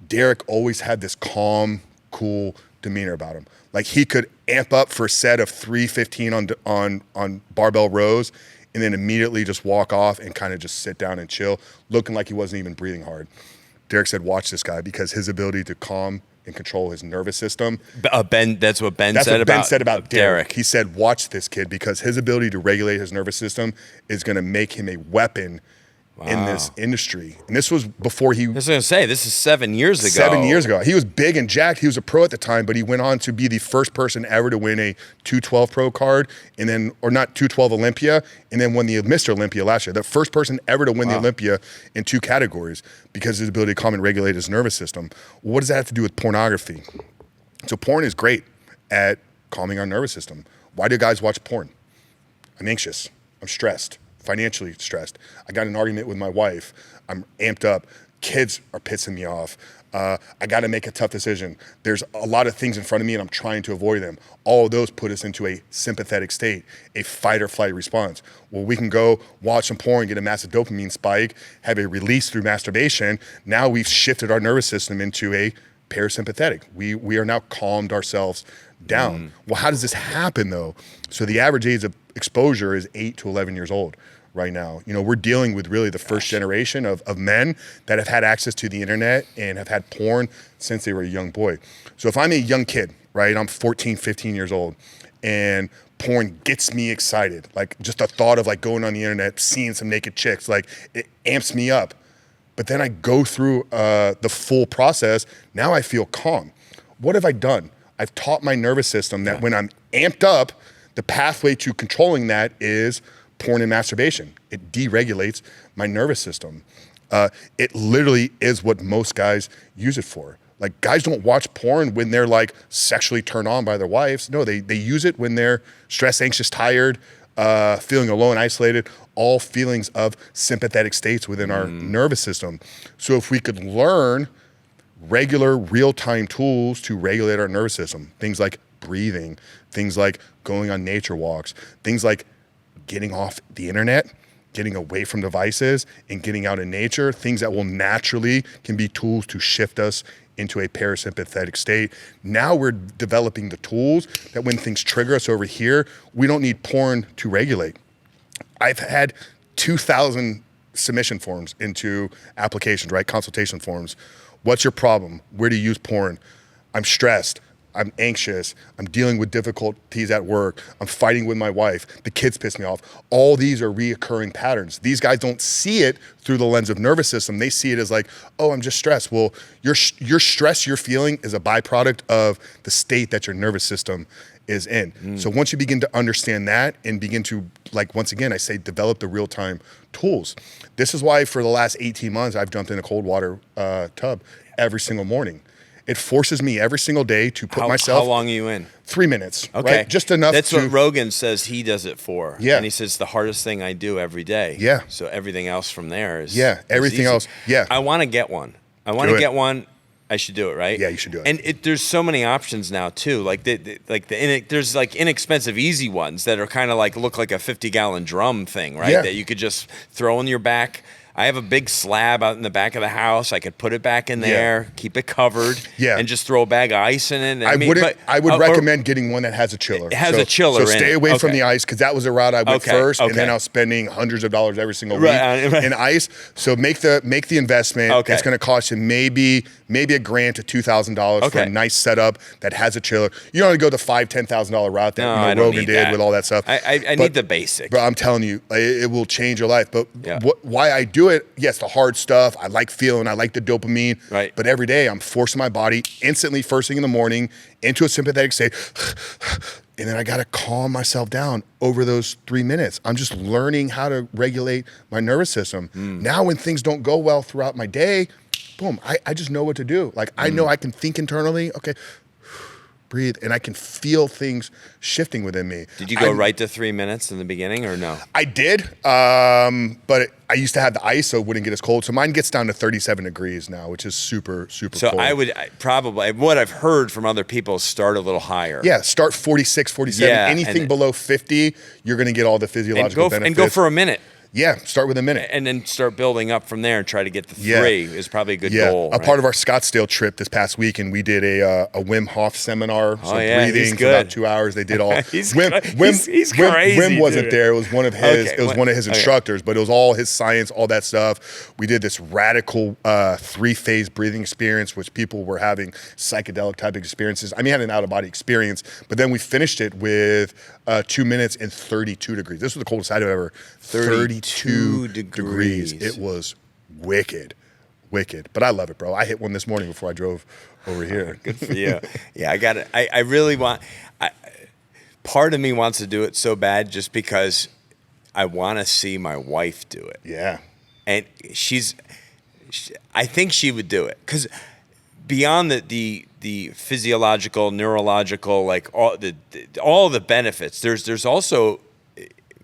Derek always had this calm, cool demeanor about him. Like he could amp up for a set of 315 on barbell rows and then immediately just walk off and kind of just sit down and chill, looking like he wasn't even breathing hard. Derek said, watch this guy, because his ability to calm and control his nervous system. That's what Ben said about Derek. He said, watch this kid, because his ability to regulate his nervous system is going to make him a weapon in this industry. And this was before he... I was going to say, this is 7 years ago. 7 years ago. He was big and jacked. He was a pro at the time, but he went on to be the first person ever to win a 212 pro card, and then, or not 212 Olympia, and then won the Mr. Olympia last year. The first person ever to win the Olympia in 2 categories because of his ability to calm and regulate his nervous system. What does that have to do with pornography? So porn is great at calming our nervous system. Why do guys watch porn? I'm anxious. I'm stressed, financially stressed. I got in an argument with my wife. I'm amped up. Kids are pissing me off. I got to make a tough decision. There's a lot of things in front of me and I'm trying to avoid them. All of those put us into a sympathetic state, a fight or flight response. Well, we can go watch some porn, get a massive dopamine spike, have a release through masturbation. Now we've shifted our nervous system into a parasympathetic. We are now calmed ourselves down. Well, how does this happen though? So the average age of exposure is 8 to 11 years old right now. You know, we're dealing with really the first generation of men that have had access to the internet and have had porn since they were a young boy. So if I'm a young kid, right, I'm 14, 15 years old, and porn gets me excited. Like just the thought of like going on the internet, seeing some naked chicks, like it amps me up. But then I go through the full process. Now I feel calm. What have I done? I've taught my nervous system that when I'm amped up, the pathway to controlling that is porn and masturbation. It deregulates my nervous system. It literally is what most guys use it for. Like guys don't watch porn when they're like sexually turned on by their wives. No, they use it when they're stressed, anxious, tired, feeling alone, isolated, all feelings of sympathetic states within our nervous system. So if we could learn regular real-time tools to regulate our nervous system, things like breathing, things like going on nature walks, things like getting off the internet, getting away from devices and getting out in nature, things that will naturally can be tools to shift us into a parasympathetic state. Now we're developing the tools that when things trigger us over here, we don't need porn to regulate. I've had 2,000 submission forms into applications, right? Consultation forms. What's your problem? Where do you use porn? I'm stressed. I'm anxious. I'm dealing with difficulties at work. I'm fighting with my wife. The kids piss me off. All these are reoccurring patterns. These guys don't see it through the lens of nervous system. They see it as like, oh, I'm just stressed. Well, your stress you're feeling is a byproduct of the state that your nervous system is in. So once you begin to understand that and begin to, like, once again, I say develop the real-time tools. This is why for the last 18 months, I've jumped in a cold water tub every single morning. It forces me every single day to put myself. How long are you in? 3 minutes. Okay. Right? Just enough. That's what Rogan says he does it for. Yeah. And he says the hardest thing I do every day. Yeah. So everything else from there is. Yeah. Everything easy. else. Yeah. I want to get one. I should do it, right? Yeah, you should do it. And there's so many options now too. There's like inexpensive, easy ones that are kind of like look like a 50-gallon drum thing, right? Yeah. That you could just throw in your back. I have a big slab out in the back of the house. I could put it back in there, keep it covered, and just throw a bag of ice in it. I would recommend getting one that has a chiller. It has a chiller in So stay it. away from the ice, because that was the route I went first, and then I was spending hundreds of dollars every single week in ice. So make the investment. It's going to cost you maybe $1,000 to $2,000 for a nice setup that has a chiller. You don't want to go the $5,000-$10,000 route that Rogan did with all that stuff. I need the basic. But I'm telling you, it will change your life. But why I do it, yes, the hard stuff. I like feeling. I like the dopamine. Right. But every day I'm forcing my body instantly, first thing in the morning, into a sympathetic state. And then I got to calm myself down over those 3 minutes. I'm just learning how to regulate my nervous system. Now when things don't go well throughout my day, boom, I just know what to do. Like I know I can think internally, okay, breathe, and I can feel things shifting within me. Did you go right to 3 minutes in the beginning or no? I did, but I used to have the ice so it wouldn't get as cold. So mine gets down to 37 degrees now, which is super, super cold. So I probably, what I've heard from other people, is start a little higher. Yeah, start 46, 47. Yeah, anything below 50, you're going to get all the physiological benefits. And go for a minute. Yeah, start with a minute. And then start building up from there and try to get to 3 is probably a good goal. A part of our Scottsdale trip this past weekend, we did a Wim Hof seminar. So breathing for about 2 hours. They did all. he's crazy. Wim wasn't there. It was one of his. It was one of his instructors, but it was all his science, all that stuff. We did this radical 3-phase breathing experience, which people were having psychedelic type experiences. I mean, I had an out of body experience, but then we finished it with 2 minutes and 32 degrees. This was the coldest I've ever. 32 degrees. It was wicked. But I love it, bro. I hit one this morning before I drove over here. Good for you. Yeah, I got it. I really want. Part of me wants to do it so bad, just because I want to see my wife do it. Yeah, and I think she would do it, because beyond the the physiological, neurological, like all the benefits. There's also,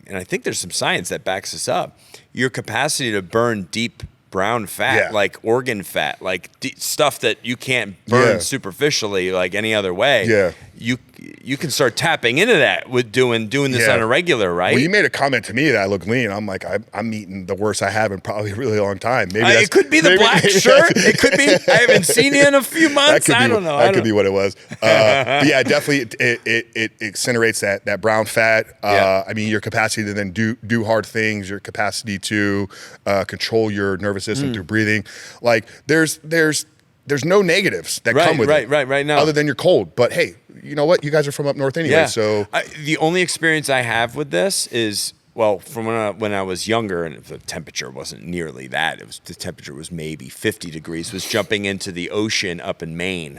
and I think there's some science that backs this up, your capacity to burn deep brown fat, like organ fat, like stuff that you can't burn superficially like any other way. Yeah. You can start tapping into that with doing this on a regular, right? Well, you made a comment to me that I look lean. I'm like, I'm eating the worst I have in probably a really long time. Maybe it could be the black shirt. It could be, I haven't seen you in a few months. I don't know. That could be what it was. But yeah, definitely it incinerates that brown fat. I mean, your capacity to then do hard things, your capacity to control your nervous system through breathing. Like there's no negatives that come with it. Right now. Other than you're cold. But hey, you know what? You guys are from up north anyway, so. The only experience I have with this is, well, from when I was younger, and the temperature wasn't nearly that. The temperature was maybe 50 degrees, was jumping into the ocean up in Maine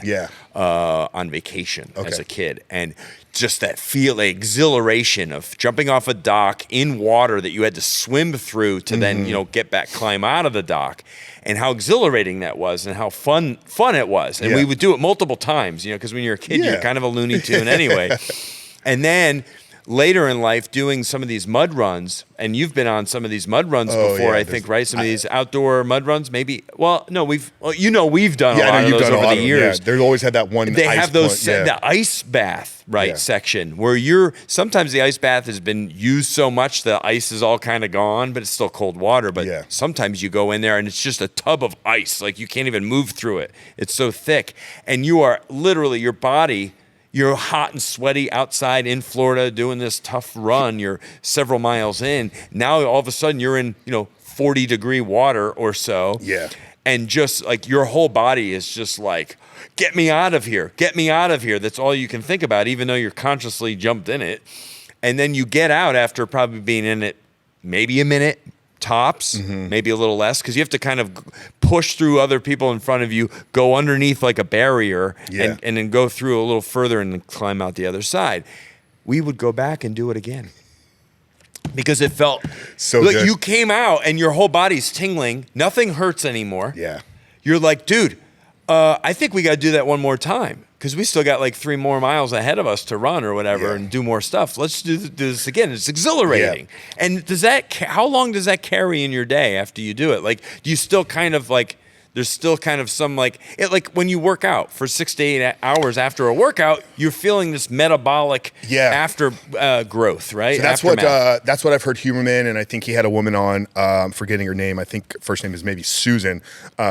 on vacation as a kid. And just that exhilaration of jumping off a dock in water that you had to swim through to then, get back, climb out of the dock, and how exhilarating that was and how fun it was. And we would do it multiple times, because when you're a kid, you're kind of a Looney Tune anyway. And then later in life, doing some of these mud runs, and you've been on some of these mud runs before, I think, right? Some of these outdoor mud runs, maybe. Well, no, we've done a lot of those over the years. They've always had that one. They have those the ice bath section where sometimes the ice bath has been used so much the ice is all kind of gone, but it's still cold water. But sometimes you go in there and it's just a tub of ice, like you can't even move through it. It's so thick, and you are literally your body. You're hot and sweaty outside in Florida doing this tough run. You're several miles in. Now all of a sudden you're in, 40-degree water or so. Yeah. And just like your whole body is just like, get me out of here. Get me out of here. That's all you can think about, even though you're consciously jumped in it. And then you get out after probably being in it maybe a minute, tops, maybe a little less, because you have to kind of push through other people in front of you, go underneath like a barrier, and then go through a little further and then climb out the other side. We would go back and do it again because it felt so good. You came out and your whole body's tingling. Nothing hurts anymore. Yeah. You're like, dude, I think we got to do that one more time, because we still got like 3 more miles ahead of us to run or whatever and do more stuff. Let's do this again. It's exhilarating. Yeah. And how long does that carry in your day after you do it? Like, do you still kind of like, there's still kind of some like when you work out for 6 to 8 hours after a workout, you're feeling this metabolic after growth, right? So that's what I've heard Huberman, and I think he had a woman on, forgetting her name. I think first name is maybe Susan.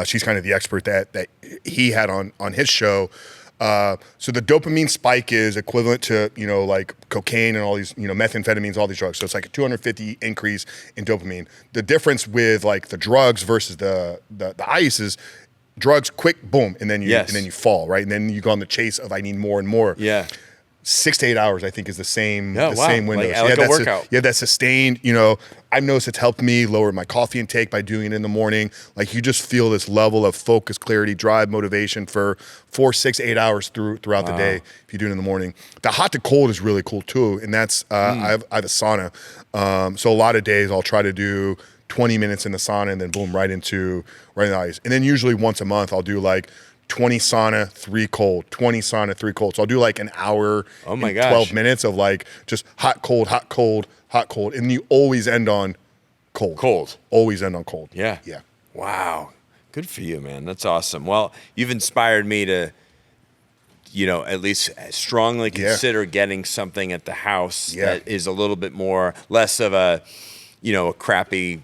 She's kind of the expert that he had on his show. So the dopamine spike is equivalent to, like cocaine and all these, methamphetamines, all these drugs. So it's like a 250 increase in dopamine. The difference with like the drugs versus the ice is drugs, quick, boom, and then you fall, right? And then you go on the chase of I need more and more. Yeah. 6 to 8 hours, I think, is the same window. Like a workout. That sustained, I've noticed it's helped me lower my coffee intake by doing it in the morning. Like you just feel this level of focus, clarity, drive, motivation for 4, 6, 8 hours throughout the day if you do it in the morning. The hot to cold is really cool too. And that's, I have a sauna. So a lot of days I'll try to do 20 minutes in the sauna and then boom, right in the ice. And then usually once a month I'll do like 20 sauna, 3 cold, 20 sauna, 3 cold. So I'll do like an hour, 12 minutes of like just hot, cold, hot, cold, hot, cold. And you always end on cold. Cold. Always end on cold. Yeah. Yeah. Wow. Good for you, man. That's awesome. Well, you've inspired me to, at least strongly consider getting something at the house that is a little bit less of a, a crappy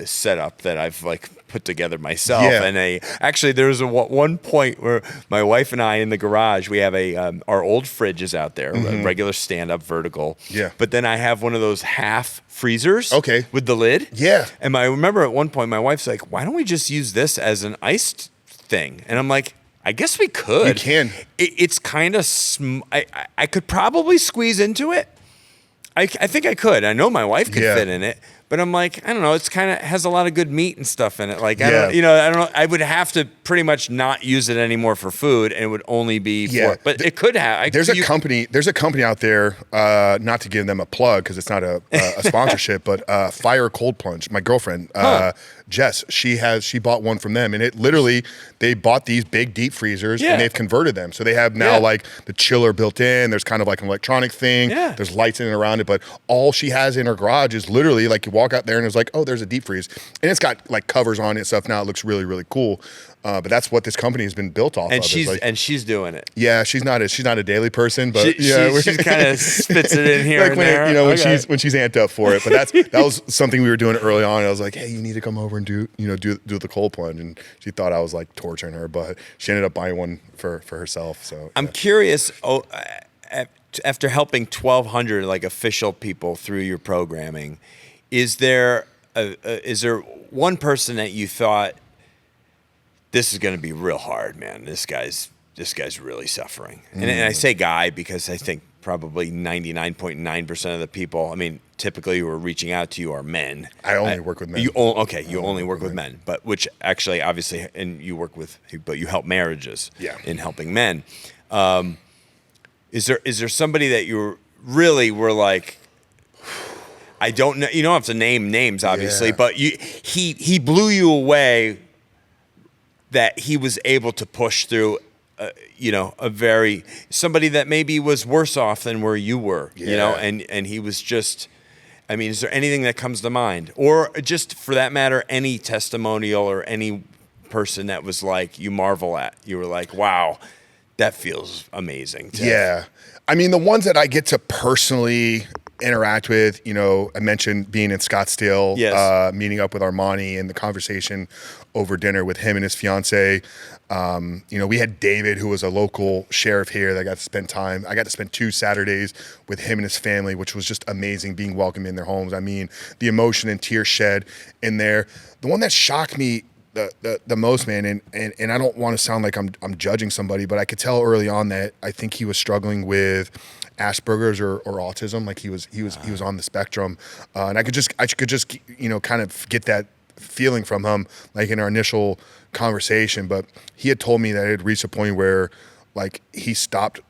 setup that I've like put together myself. And actually there was one point where my wife and I in the garage, we have our old fridge is out there, a regular stand-up vertical. Yeah. But then I have one of those half freezers with the lid. Yeah. And I remember at one point my wife's like, why don't we just use this as an iced thing? And I'm like, I guess we could. You can. It's kind of, I could probably squeeze into it. I think I could. I know my wife could fit in it, But I'm like, I don't know. It's kind of has a lot of good meat and stuff in it. Like, I Yeah. don't, I don't know. I would have to pretty much not use it anymore for food, and it would only be for. But it could have. There's a company out there. Not to give them a plug because it's not a sponsorship, but Fire Cold Plunge. My girlfriend, Jess, she bought one from them, and it literally they bought these big deep freezers and they've converted them. So they have now like the chiller built in. There's kind of like an electronic thing. Yeah. There's lights in and around it, but all she has in her garage is literally like you walk out there and it's like, oh, there's a deep freeze, and it's got like covers on it and stuff. Now it looks really, really cool. But that's what this company has been built off of. And she's doing it. Yeah, she's not a daily person, but she kind of spits it in here like and when there. When she's amped up for it. But that was something we were doing early on. I was like, hey, you need to come over and do the cold plunge, and she thought I was like torturing her, but she ended up buying one for herself. So I'm curious. After helping 1,200 like official people through your programming, is there one person that you thought, this is going to be real hard, man? This guy's really suffering. And I say guy because I think probably 99.9% of the people, I mean, typically who are reaching out to you are men. I only work with men. You only work with men, but which actually obviously, and you work with, but you help marriages in helping men. Is there somebody that you really were like, I don't know, you don't have to name names obviously, but he blew you away that he was able to push through, somebody that maybe was worse off than where you were, and he was just, I mean, is there anything that comes to mind? Or just for that matter, any testimonial or any person that was like, you marvel at, you were like, wow, that feels amazing. Yeah. I mean, the ones that I get to personally interact with, I mentioned being in Scottsdale, meeting up with Armani and the conversation over dinner with him and his fiance. We had David, who was a local sheriff here that I got to spend time. I got to spend 2 Saturdays with him and his family, which was just amazing, being welcomed in their homes. I mean, the emotion and tears shed in there. The one that shocked me the most, man, and I don't want to sound like I'm judging somebody, but I could tell early on that I think he was struggling with Asperger's or autism. Like he was on the spectrum, and I could just kind of get that feeling from him, like in our initial conversation. But he had told me that it had reached a point where like he stopped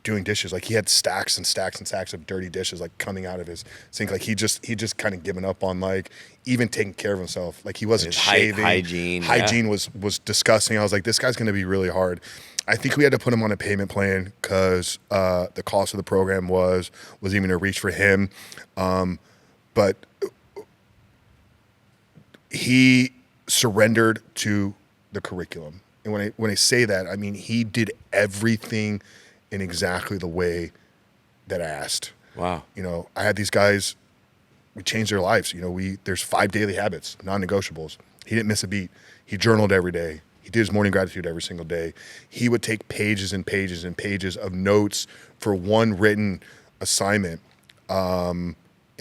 doing dishes. Like he had stacks and stacks and stacks of dirty dishes like coming out of his sink. Like he just kind of given up on like even taking care of himself. Like he wasn't shaving. Hygiene was disgusting. I was like, this guy's going to be really hard. I think we had to put him on a payment plan because the cost of the program was even a reach for him. But he surrendered to the curriculum. And when I say that, I mean, he did everything in exactly the way that I asked. Wow. I had these guys, we changed their lives. There's 5 daily habits, non-negotiables. He didn't miss a beat. He journaled every day. He did his morning gratitude every single day. He would take pages and pages and pages of notes for one written assignment. And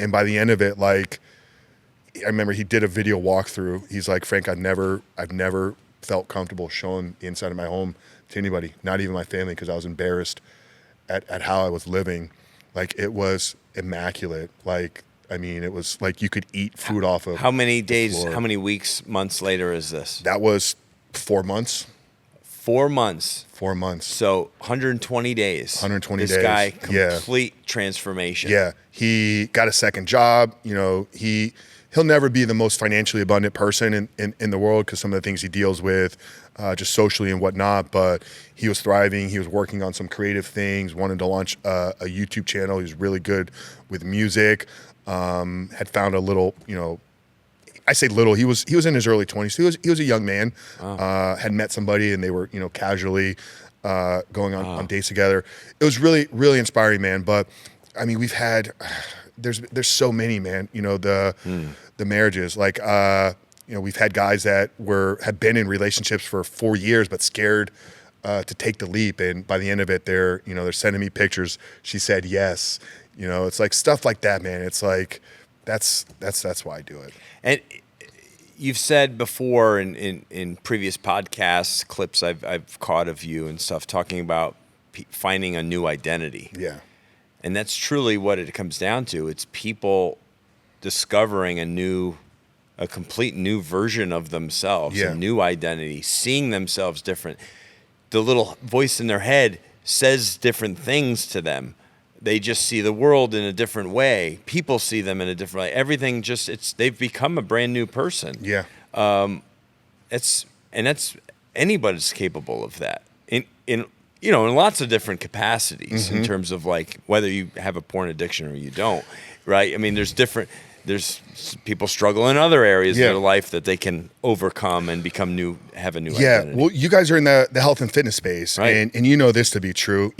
by the end of it, like, I remember he did a video walkthrough. He's like, Frank, I've never felt comfortable showing the inside of my home to anybody, not even my family, because I was embarrassed at how I was living. Like, it was immaculate. Like, I mean, it was like you could eat food off of. How many days, how many weeks, months later is this? That was 4 months. 4 months. 4 months. So 120 days. 120 days. This guy, complete transformation. Yeah. He got a second job. He'll never be the most financially abundant person in the world because some of the things he deals with just socially and whatnot, but he was thriving. He was working on some creative things, wanted to launch a YouTube channel. He was really good with music, had found a little, I say little, he was in his early 20s. He was a young man, had met somebody and they were, casually going on dates together. It was really, really inspiring, man. But I mean, we've had, there's so many, man, the marriages, like, we've had guys that have been in relationships for 4 years, but scared to take the leap. And by the end of it, they're sending me pictures. She said yes. It's like stuff like that, man. It's like, that's why I do it. And you've said before in previous podcasts, clips I've caught of you and stuff, talking about finding a new identity. Yeah. And that's truly what it comes down to. It's people discovering a complete new version of themselves, Yeah. a new identity, seeing themselves different. The little voice in their head says different things to them. They just see the world in a different way. People see them in a different way. Everything they've become a brand new person. Yeah. That's anybody's capable of that in lots of different capacities in terms of like whether you have a porn addiction or you don't, right? I mean, there's people struggle in other areas of their life that they can overcome and have a new identity. Well, you guys are in the health and fitness space, Right. and you know this to be true.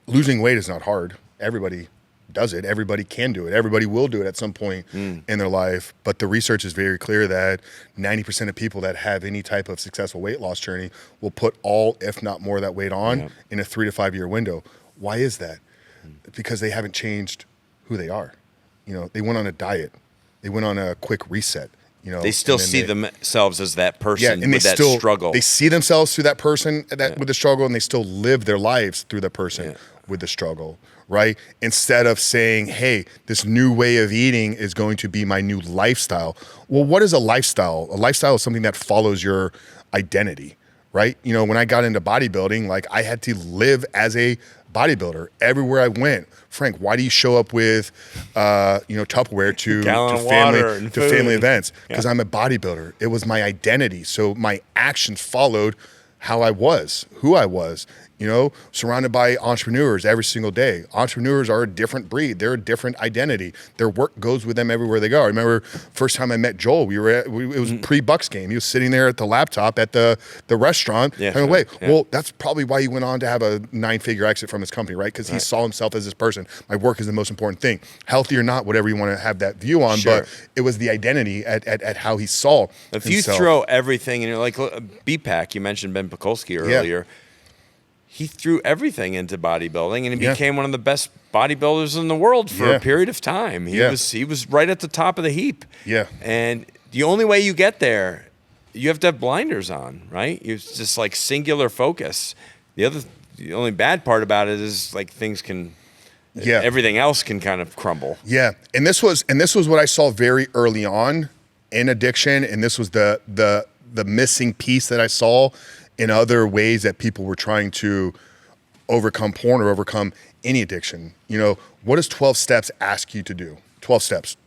Losing weight is not hard. Everybody does it. Everybody can do it. Everybody will do it at some point in their life. But the research is very clear that 90% of people that have any type of successful weight loss journey will put all, if not more, of that weight on in a 3 to 5 year window. Why is that? Because they haven't changed who they are. They went on a diet. They went on a quick reset. They still see themselves as that person and with that struggle. They see themselves through that person with the struggle, and they still live their lives through the person with the struggle, right? Instead of saying, hey, this new way of eating is going to be my new lifestyle. Well, what is a lifestyle? A lifestyle is something that follows your identity, right? When I got into bodybuilding, like I had to live as a bodybuilder everywhere I went. Frank, why do you show up with, Tupperware to family events? Because I'm a bodybuilder. It was my identity. So my actions followed how I was, who I was. Surrounded by entrepreneurs every single day. Entrepreneurs are a different breed. They're a different identity. Their work goes with them everywhere they go. I remember first time I met Joel, it was pre-Bucks game. He was sitting there at the laptop at the restaurant. Well, that's probably why he went on to have a 9-figure exit from his company, right? Because he saw himself as this person. My work is the most important thing. Healthy or not, whatever you want to have that view on, but it was the identity at how he saw If himself. you throw everything, like BPAC, you mentioned Ben Pekulski earlier. Yeah. He threw everything into bodybuilding, and he became one of the best bodybuilders in the world for a period of time. He was right at the top of the heap. Yeah. And the only way you get there, you have to have blinders on, right? It's just like singular focus. The only bad part about it is like everything else can kind of crumble. Yeah. And this was what I saw very early on in addiction, and this was the missing piece that I saw in other ways that people were trying to overcome porn or overcome any addiction. What does 12 steps ask you to do? 12 steps.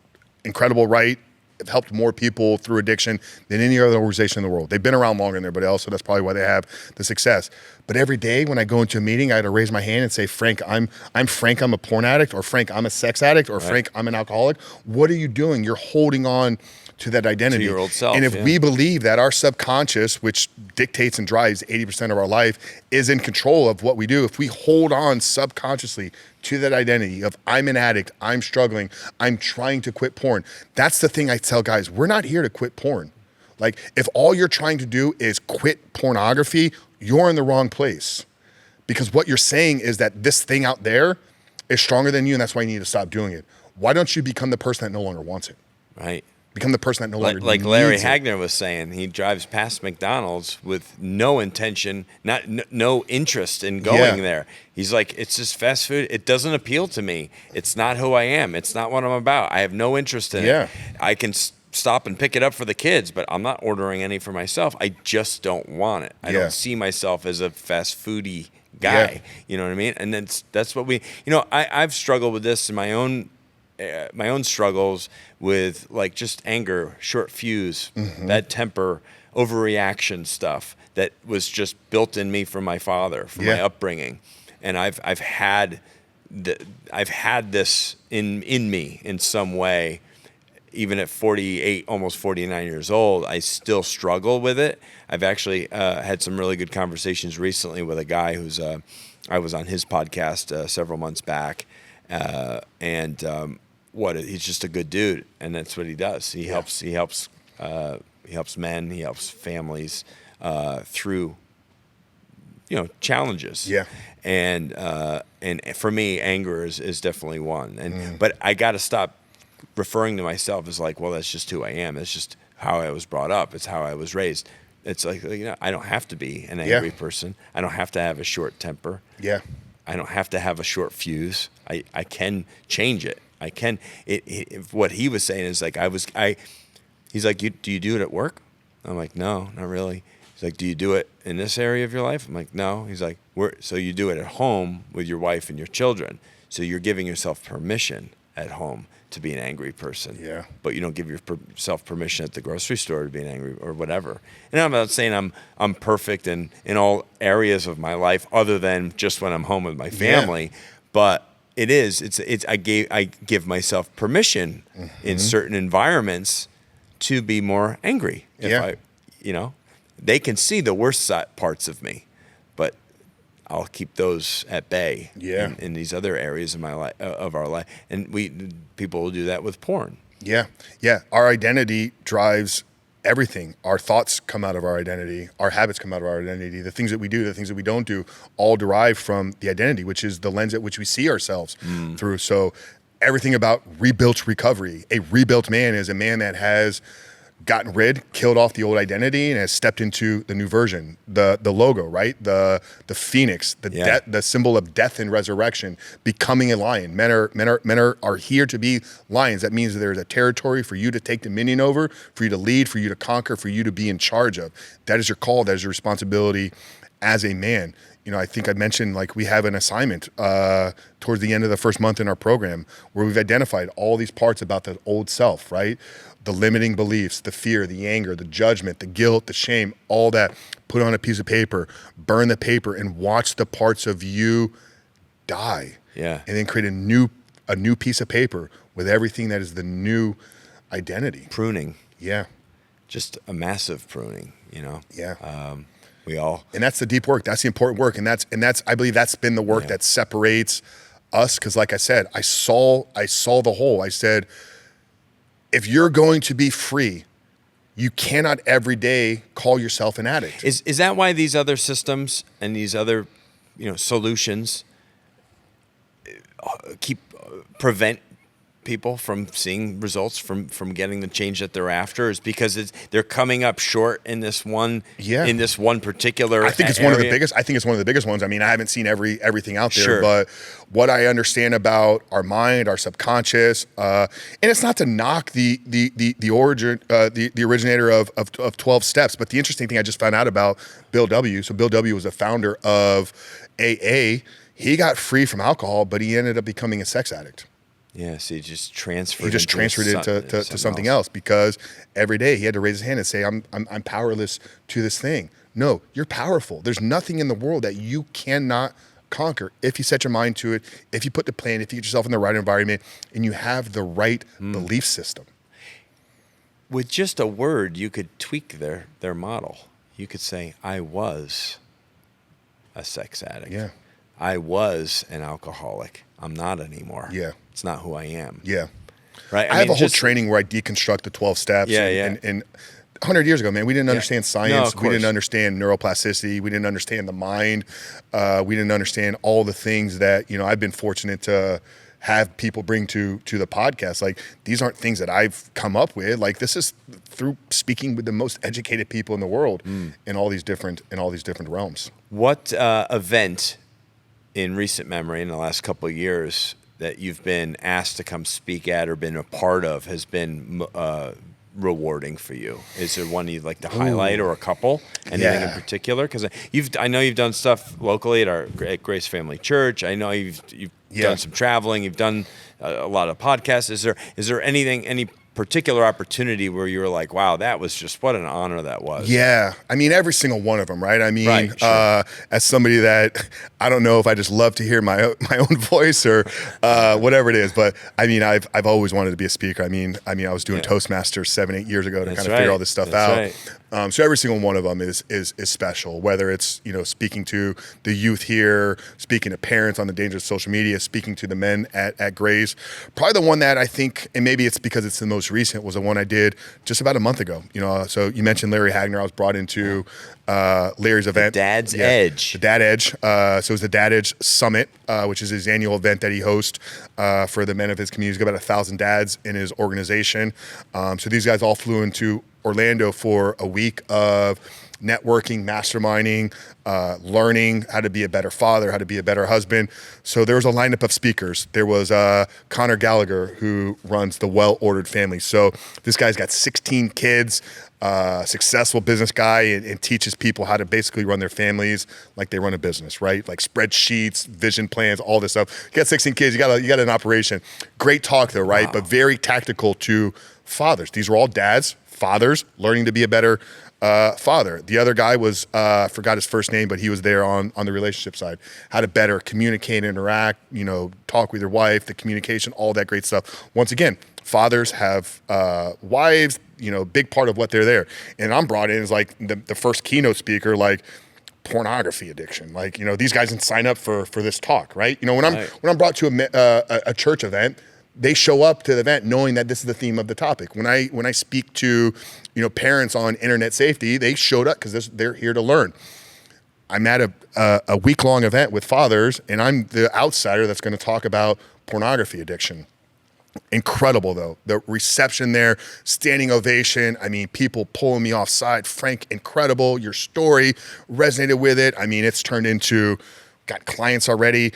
Incredible, right? Have helped more people through addiction than any other organization in the world. They've been around longer than everybody else, so that's probably why they have the success. But every day when I go into a meeting, I had to raise my hand and say, Frank, I'm Frank, I'm a porn addict, or Frank, I'm a sex addict, or Frank, I'm an alcoholic. What are you doing? You're holding on to that identity. To your old self. And if we believe that our subconscious, which dictates and drives 80% of our life, is in control of what we do, if we hold on subconsciously to that identity of I'm an addict, I'm struggling, I'm trying to quit porn. That's the thing I tell guys, we're not here to quit porn. Like if all you're trying to do is quit pornography, you're in the wrong place. Because what you're saying is that this thing out there is stronger than you, and that's why you need to stop doing it. Why don't you become the person that no longer wants it? Right. Become the person that no longer like Larry needs it. Hagner was saying, he drives past McDonald's with no intention, no interest in going there. He's like, it's just fast food. It doesn't appeal to me. It's not who I am. It's not what I'm about. I have no interest in it. I can stop and pick it up for the kids, but I'm not ordering any for myself. I just don't want it. I don't see myself as a fast foodie guy. You know what I mean? And that's what I've struggled with this in my own struggles with like just anger, short fuse, bad temper, overreaction stuff that was just built in me from my father, from my upbringing, and I've had this in me in some way. Even at 48, almost 49 years old, I still struggle with it. I've actually had some really good conversations recently with a guy who's I was on his podcast several months back, he's just a good dude, and that's what he does. He helps men, he helps families through challenges. And for me, anger is definitely one. But I got to stop referring to myself as like, well, that's just who I am. That's just how I was brought up. It's how I was raised. It's like, I don't have to be an angry person. I don't have to have a short temper. I don't have to have a short fuse. I can change it. I can. What he was saying is like, he's like, do you do it at work? I'm like, no, not really. He's like, do you do it in this area of your life? I'm like, no. He's like, so you do it at home with your wife and your children. So you're giving yourself permission at home to be an angry person. Yeah. But you don't give yourself permission at the grocery store to be an angry or whatever. And I'm not saying I'm perfect in all areas of my life other than just when I'm home with my family. Yeah. But I give myself permission in certain environments to be more angry. They can see the worst parts of me, but I'll keep those at bay. Yeah. In these other areas of my life, of our life, and people will do that with porn. Yeah, yeah. Our identity drives everything. Our thoughts come out of our identity. Our habits come out of our identity. The things that we do, the things that we don't do, all derive from the identity, which is the lens at which we see ourselves through. So everything about rebuilt recovery. A rebuilt man is a man that has gotten killed off the old identity and has stepped into the new version. The logo, right? The phoenix, the symbol of death and resurrection, becoming a lion. Men are here to be lions. That means that there's a territory for you to take dominion over, for you to lead, for you to conquer, for you to be in charge of. That is your call. That is your responsibility as a man. I think I mentioned like we have an assignment towards the end of the first month in our program where we've identified all these parts about the old self, right? The limiting beliefs, the fear, the anger, the judgment, the guilt, the shame, all that. Put on a piece of paper, burn the paper, and watch the parts of you die. Yeah. And then create a new piece of paper with everything that is the new identity. Pruning. Yeah. Just a massive pruning, Yeah. And that's the deep work. That's the important work. And that's I believe that's been the work that separates us. Cause like I said, I saw the whole. I said, if you're going to be free, you cannot every day call yourself an addict. Is that why these other systems and these other, solutions prevent people from seeing results, from getting the change that they're after, is because they're coming up short in this one particular I think it's area? one of the biggest. I think it's one of the biggest ones. I mean, I haven't seen everything out there, Sure. But what I understand about our mind, our subconscious, and it's not to knock the origin, the originator of 12 Steps, but the interesting thing I just found out about Bill W. So Bill W. was a founder of AA. He got free from alcohol, but he ended up becoming a sex addict. Yeah, so he just transferred. He just transferred it to something else because every day he had to raise his hand and say, "I'm powerless to this thing." No, you're powerful. There's nothing in the world that you cannot conquer if you set your mind to it, if you put the plan, if you get yourself in the right environment, and you have the right belief system. With just a word, you could tweak their model. You could say, "I was a sex addict. Yeah. I was an alcoholic. I'm not anymore. Yeah. It's not who I am." Yeah. Right. I have a whole training where I deconstruct the 12 steps. Yeah. And 100 years ago, man, we didn't understand science. No, we didn't understand neuroplasticity. We didn't understand the mind. We didn't understand all the things that, I've been fortunate to have people bring to the podcast. Like, these aren't things that I've come up with. Like, this is through speaking with the most educated people in the world in all these different realms. What event in recent memory in the last couple of years that you've been asked to come speak at or been a part of has been rewarding for you? Is there one you'd like to highlight, or a couple? Anything in particular? Because I know you've done stuff locally at Grace Family Church. I know you've done some traveling. You've done a lot of podcasts. Is there any particular opportunity where you were like, wow, that was just, what an honor that was? Yeah. I mean, every single one of them, right? I mean, Right, sure. As somebody that, I don't know if I just love to hear my own voice or whatever it is, but I mean, I've always wanted to be a speaker. I mean, I was doing Toastmasters 7-8 years ago to kind of figure all this stuff out. Right. So every single one of them is special, whether it's, speaking to the youth here, speaking to parents on the dangers of social media, speaking to the men at Grace. Probably the one that I think, and maybe it's because it's the most recent, was the one I did just about a month ago. So you mentioned Larry Hagner. I was brought into Larry's event. The Dad's Edge. The Dad Edge. So it was the Dad Edge Summit, which is his annual event that he hosts for the men of his community. He's got about 1,000 dads in his organization. So these guys all flew into Orlando for a week of networking, masterminding, learning how to be a better father, how to be a better husband. So there was a lineup of speakers. There was Connor Gallagher, who runs the Well Ordered Family. So this guy's got 16 kids, successful business guy, and teaches people how to basically run their families like they run a business, right? Like spreadsheets, vision plans, all this stuff. You got 16 kids, you got an operation. Great talk though, right? Wow. But very tactical to fathers. These were all dads, fathers, learning to be a better father. The other guy was, forgot his first name, but he was there on the relationship side. How to better communicate, interact, talk with your wife, the communication, all that great stuff. Once again, fathers have wives, big part of what they're there. And I'm brought in as like the first keynote speaker, like pornography addiction. Like, these guys didn't sign up for this talk, right? When I'm brought to a church event, they show up to the event knowing that this is the theme of the topic. When I speak to, parents on internet safety, they showed up because they're here to learn. I'm at a week-long event with fathers, and I'm the outsider that's going to talk about pornography addiction. Incredible though, the reception there, standing ovation. I mean, people pulling me off side. Frank, incredible. Your story resonated with it. I mean, it's turned into, got clients already.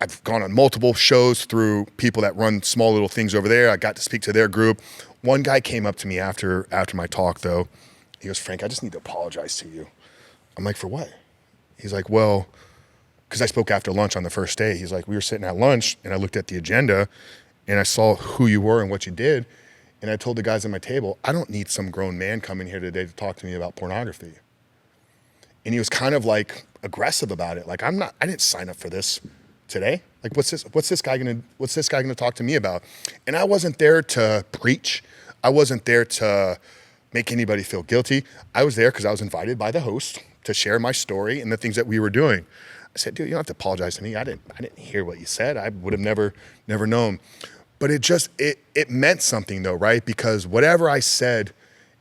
I've gone on multiple shows through people that run small little things over there. I got to speak to their group. One guy came up to me after my talk though. He goes, Frank, I just need to apologize to you. I'm like, for what? He's like, well, because I spoke after lunch on the first day. He's like, we were sitting at lunch and I looked at the agenda and I saw who you were and what you did. And I told the guys at my table, I don't need some grown man coming here today to talk to me about pornography. And he was kind of like aggressive about it. Like, I didn't sign up for this today. Like, what's this guy gonna talk to me about? And I wasn't there to preach. I wasn't there to make anybody feel guilty. I was there because I was invited by the host to share my story and the things that we were doing. I said, dude, you don't have to apologize to me. I didn't hear what you said. I would have never known. But it meant something though, right? Because whatever I said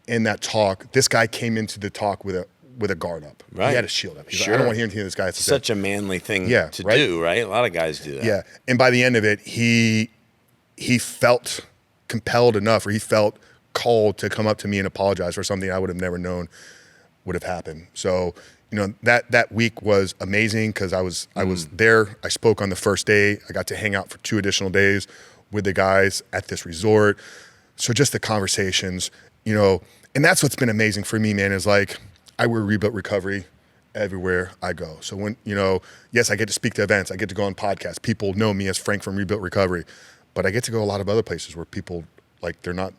in that talk, this guy came into the talk with a guard up. Right. He had a shield up. He's like, I don't want to hear anything this guy has to say. Such a manly thing to do, right? A lot of guys do that. Yeah. And by the end of it, he felt compelled enough, or he felt called to come up to me and apologize for something I would have never known would have happened. So, that week was amazing because I was there. I spoke on the first day. I got to hang out for 2 additional days with the guys at this resort. So just the conversations, and that's what's been amazing for me, man, is like I wear Rebuilt Recovery everywhere I go. So when, yes, I get to speak to events. I get to go on podcasts. People know me as Frank from Rebuilt Recovery, but I get to go a lot of other places where people, like, they're not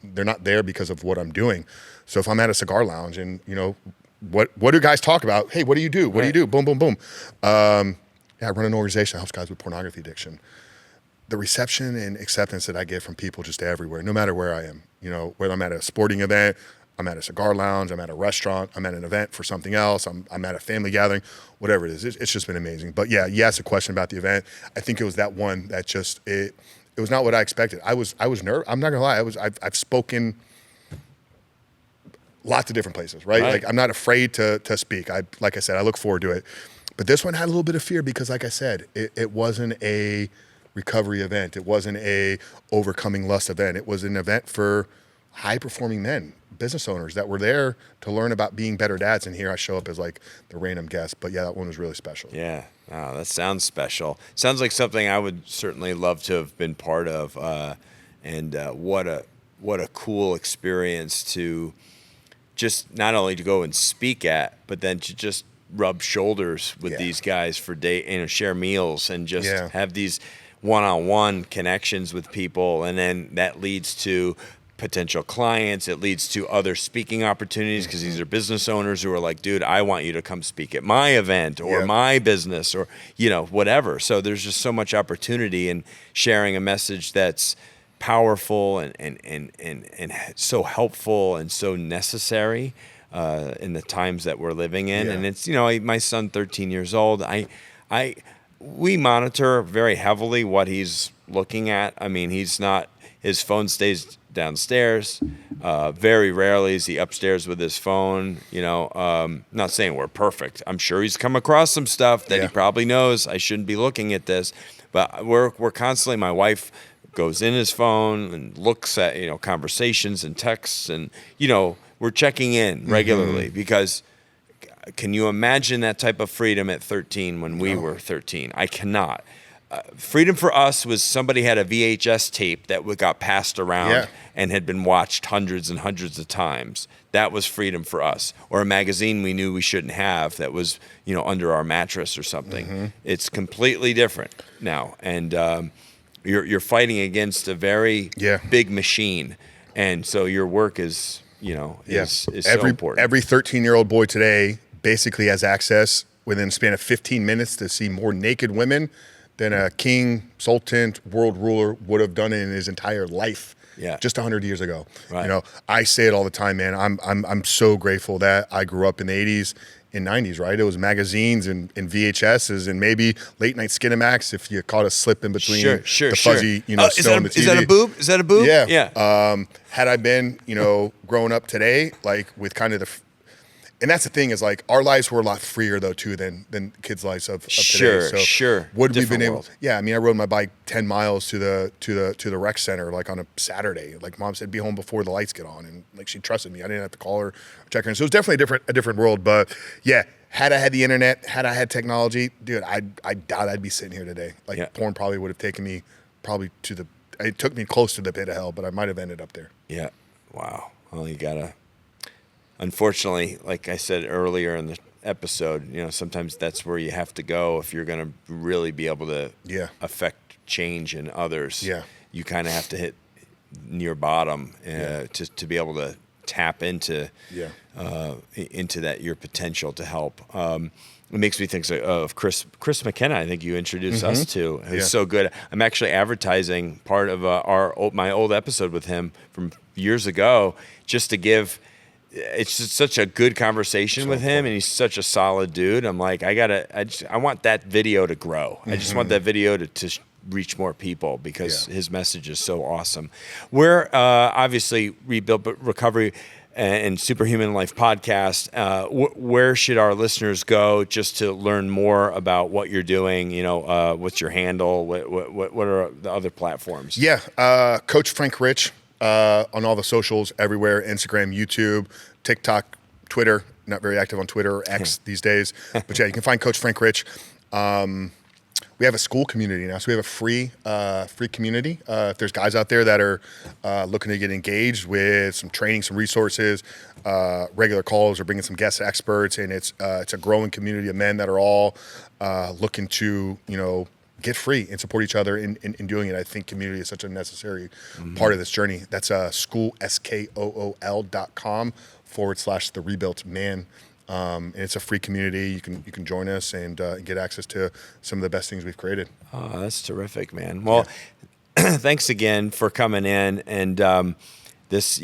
there because of what I'm doing. So if I'm at a cigar lounge and, what do guys talk about? Hey, what do you do? What do you do? Boom, boom, boom. I run an organization that helps guys with pornography addiction. The reception and acceptance that I get from people just everywhere, no matter where I am, whether I'm at a sporting event, I'm at a cigar lounge, I'm at a restaurant, I'm at an event for something else, I'm at a family gathering, whatever it is. It's just been amazing. But yeah, you asked a question about the event. I think it was that one that just, it was not what I expected. I was nervous. I'm not gonna lie. I've spoken lots of different places, right? Like, I'm not afraid to speak. Like I said, I look forward to it. But this one had a little bit of fear because, like I said, it wasn't a recovery event. It wasn't a overcoming lust event. It was an event for high-performing men, business owners that were there to learn about being better dads. And here I show up as like the random guest. But yeah, that one was really special. Yeah. Wow, that sounds special. Sounds like something I would certainly love to have been part of. And what a cool experience to just not only to go and speak at, but then to just rub shoulders with these guys for share meals and just have these one-on-one connections with people. And then that leads to potential clients. It leads to other speaking opportunities because these are business owners who are like, dude, I want you to come speak at my event or my business or, whatever. So there's just so much opportunity in sharing a message that's powerful and so helpful and so necessary in the times that we're living in. And it's, my son, 13 years old, we monitor very heavily what he's looking at. I mean, his phone stays downstairs. Very rarely is he upstairs with his phone. Not saying we're perfect. I'm sure he's come across some stuff that he probably knows I shouldn't be looking at this, but we're constantly, my wife goes in his phone and looks at, conversations and texts and, we're checking in regularly because Can you imagine that type of freedom at 13 when we were 13? I cannot. Freedom for us was somebody had a VHS tape that got passed around and had been watched hundreds and hundreds of times. That was freedom for us. Or a magazine we knew we shouldn't have that was, under our mattress or something. It's completely different now. And you're fighting against a very big machine. And so your work is, is so important. Every 13-year-old boy today basically has access within a span of 15 minutes to see more naked women than a king, sultan, world ruler would have done in his entire life. Just 100 years ago. Right. I say it all the time, man. I'm so grateful that I grew up in the 80s and 90s, right? It was magazines and VHSs and maybe late night Skinamax if you caught a slip in between the fuzzy, snow on the TV. Is that a boob? Is that a boob? Yeah. Had I been, growing up today, like with kind of and that's the thing is like our lives were a lot freer though too than kids' lives of today. So would we been able? Yeah, I mean, I rode my bike 10 miles to the rec center like on a Saturday. Like Mom said, be home before the lights get on, and like she trusted me. I didn't have to call her or check her. And so it was definitely a different world. But yeah, had I had the internet, had I had technology, dude, I doubt I'd be sitting here today. Like porn probably would have taken me it took me close to the pit of hell, but I might have ended up there. Yeah. Wow. Well, you gotta. Unfortunately, like I said earlier in the episode, sometimes that's where you have to go if you're going to really be able to affect change in others. Yeah. You kind of have to hit near bottom to be able to tap into that your potential to help. It makes me think of Chris McKenna. I think you introduced us to. Who's so good. I'm actually advertising part of my old episode with him from years ago, just to give. It's just such a good conversation with him, and he's such a solid dude. I'm like, I want that video to grow. I just want that video to reach more people because his message is so awesome. We're obviously Rebuild Recovery and Superhuman Life podcast. Where should our listeners go just to learn more about what you're doing? What's your handle? What are the other platforms? Yeah, Coach Frank Rich. On all the socials, everywhere, Instagram, YouTube, TikTok, Twitter. Not very active on Twitter or X these days. But yeah, you can find Coach Frank Rich. We have a school community now, so we have a free community. If there's guys out there that are looking to get engaged with some training, some resources, regular calls, or bringing some guest experts, and it's a growing community of men that are all looking to, get free and support each other in doing it. I think community is such a necessary part of this journey. That's school, SKOOL.com/the Rebuilt Man. And it's a free community. You can join us and get access to some of the best things we've created. Oh, that's terrific, man. Well, thanks again for coming in. And this,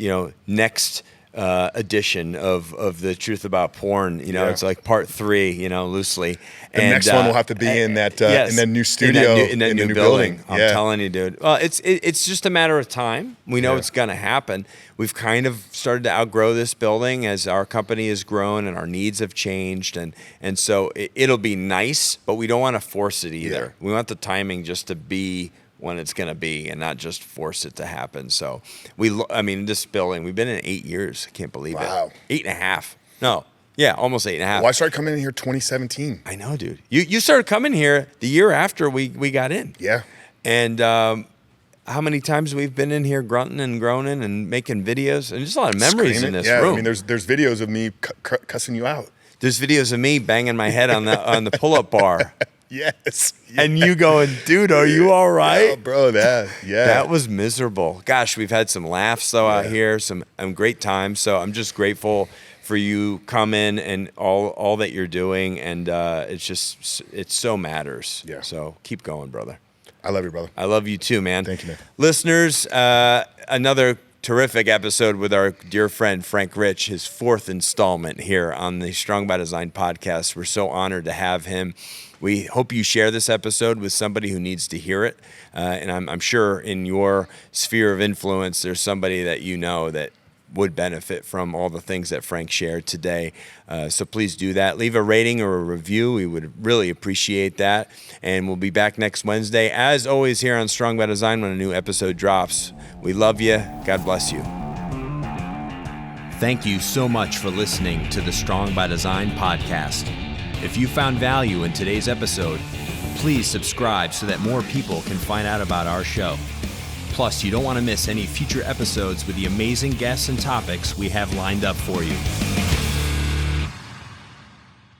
next edition of the Truth About Porn, it's like part 3, loosely. The next one will have to be in that in that new studio, in that new building. I'm telling you, dude. Well, it's just a matter of time. We know it's going to happen. We've kind of started to outgrow this building as our company has grown and our needs have changed, and so it'll be nice, but we don't want to force it either. We want the timing just to be when it's going to be and not just force it to happen. So this building, we've been in 8 years. I can't believe it. 8.5. No. Yeah, almost 8.5. Well, I started coming in here 2017. I know, dude. You started coming here the year after we got in. Yeah. And how many times we've been in here grunting and groaning and making videos, and just a lot of memories in this room. I mean, there's videos of me cussing you out. There's videos of me banging my head on the pull-up bar. Yes. And you going, dude, are you all right? Oh, bro, that was miserable. Gosh, we've had some laughs though out here, some great times. So I'm just grateful for you coming and all that you're doing, and it so matters. Yeah. So keep going, brother. I love you, brother. I love you too, man. Thank you, man. Listeners, another terrific episode with our dear friend Frank Rich, his 4th installment here on the Strong by Design podcast. We're so honored to have him. We hope you share this episode with somebody who needs to hear it. And I'm sure in your sphere of influence, there's somebody that you know that would benefit from all the things that Frank shared today. So please do that. Leave a rating or a review. We would really appreciate that. And we'll be back next Wednesday, as always, here on Strong by Design when a new episode drops. We love you. God bless you. Thank you so much for listening to the Strong by Design podcast. If you found value in today's episode, please subscribe so that more people can find out about our show. Plus, you don't want to miss any future episodes with the amazing guests and topics we have lined up for you.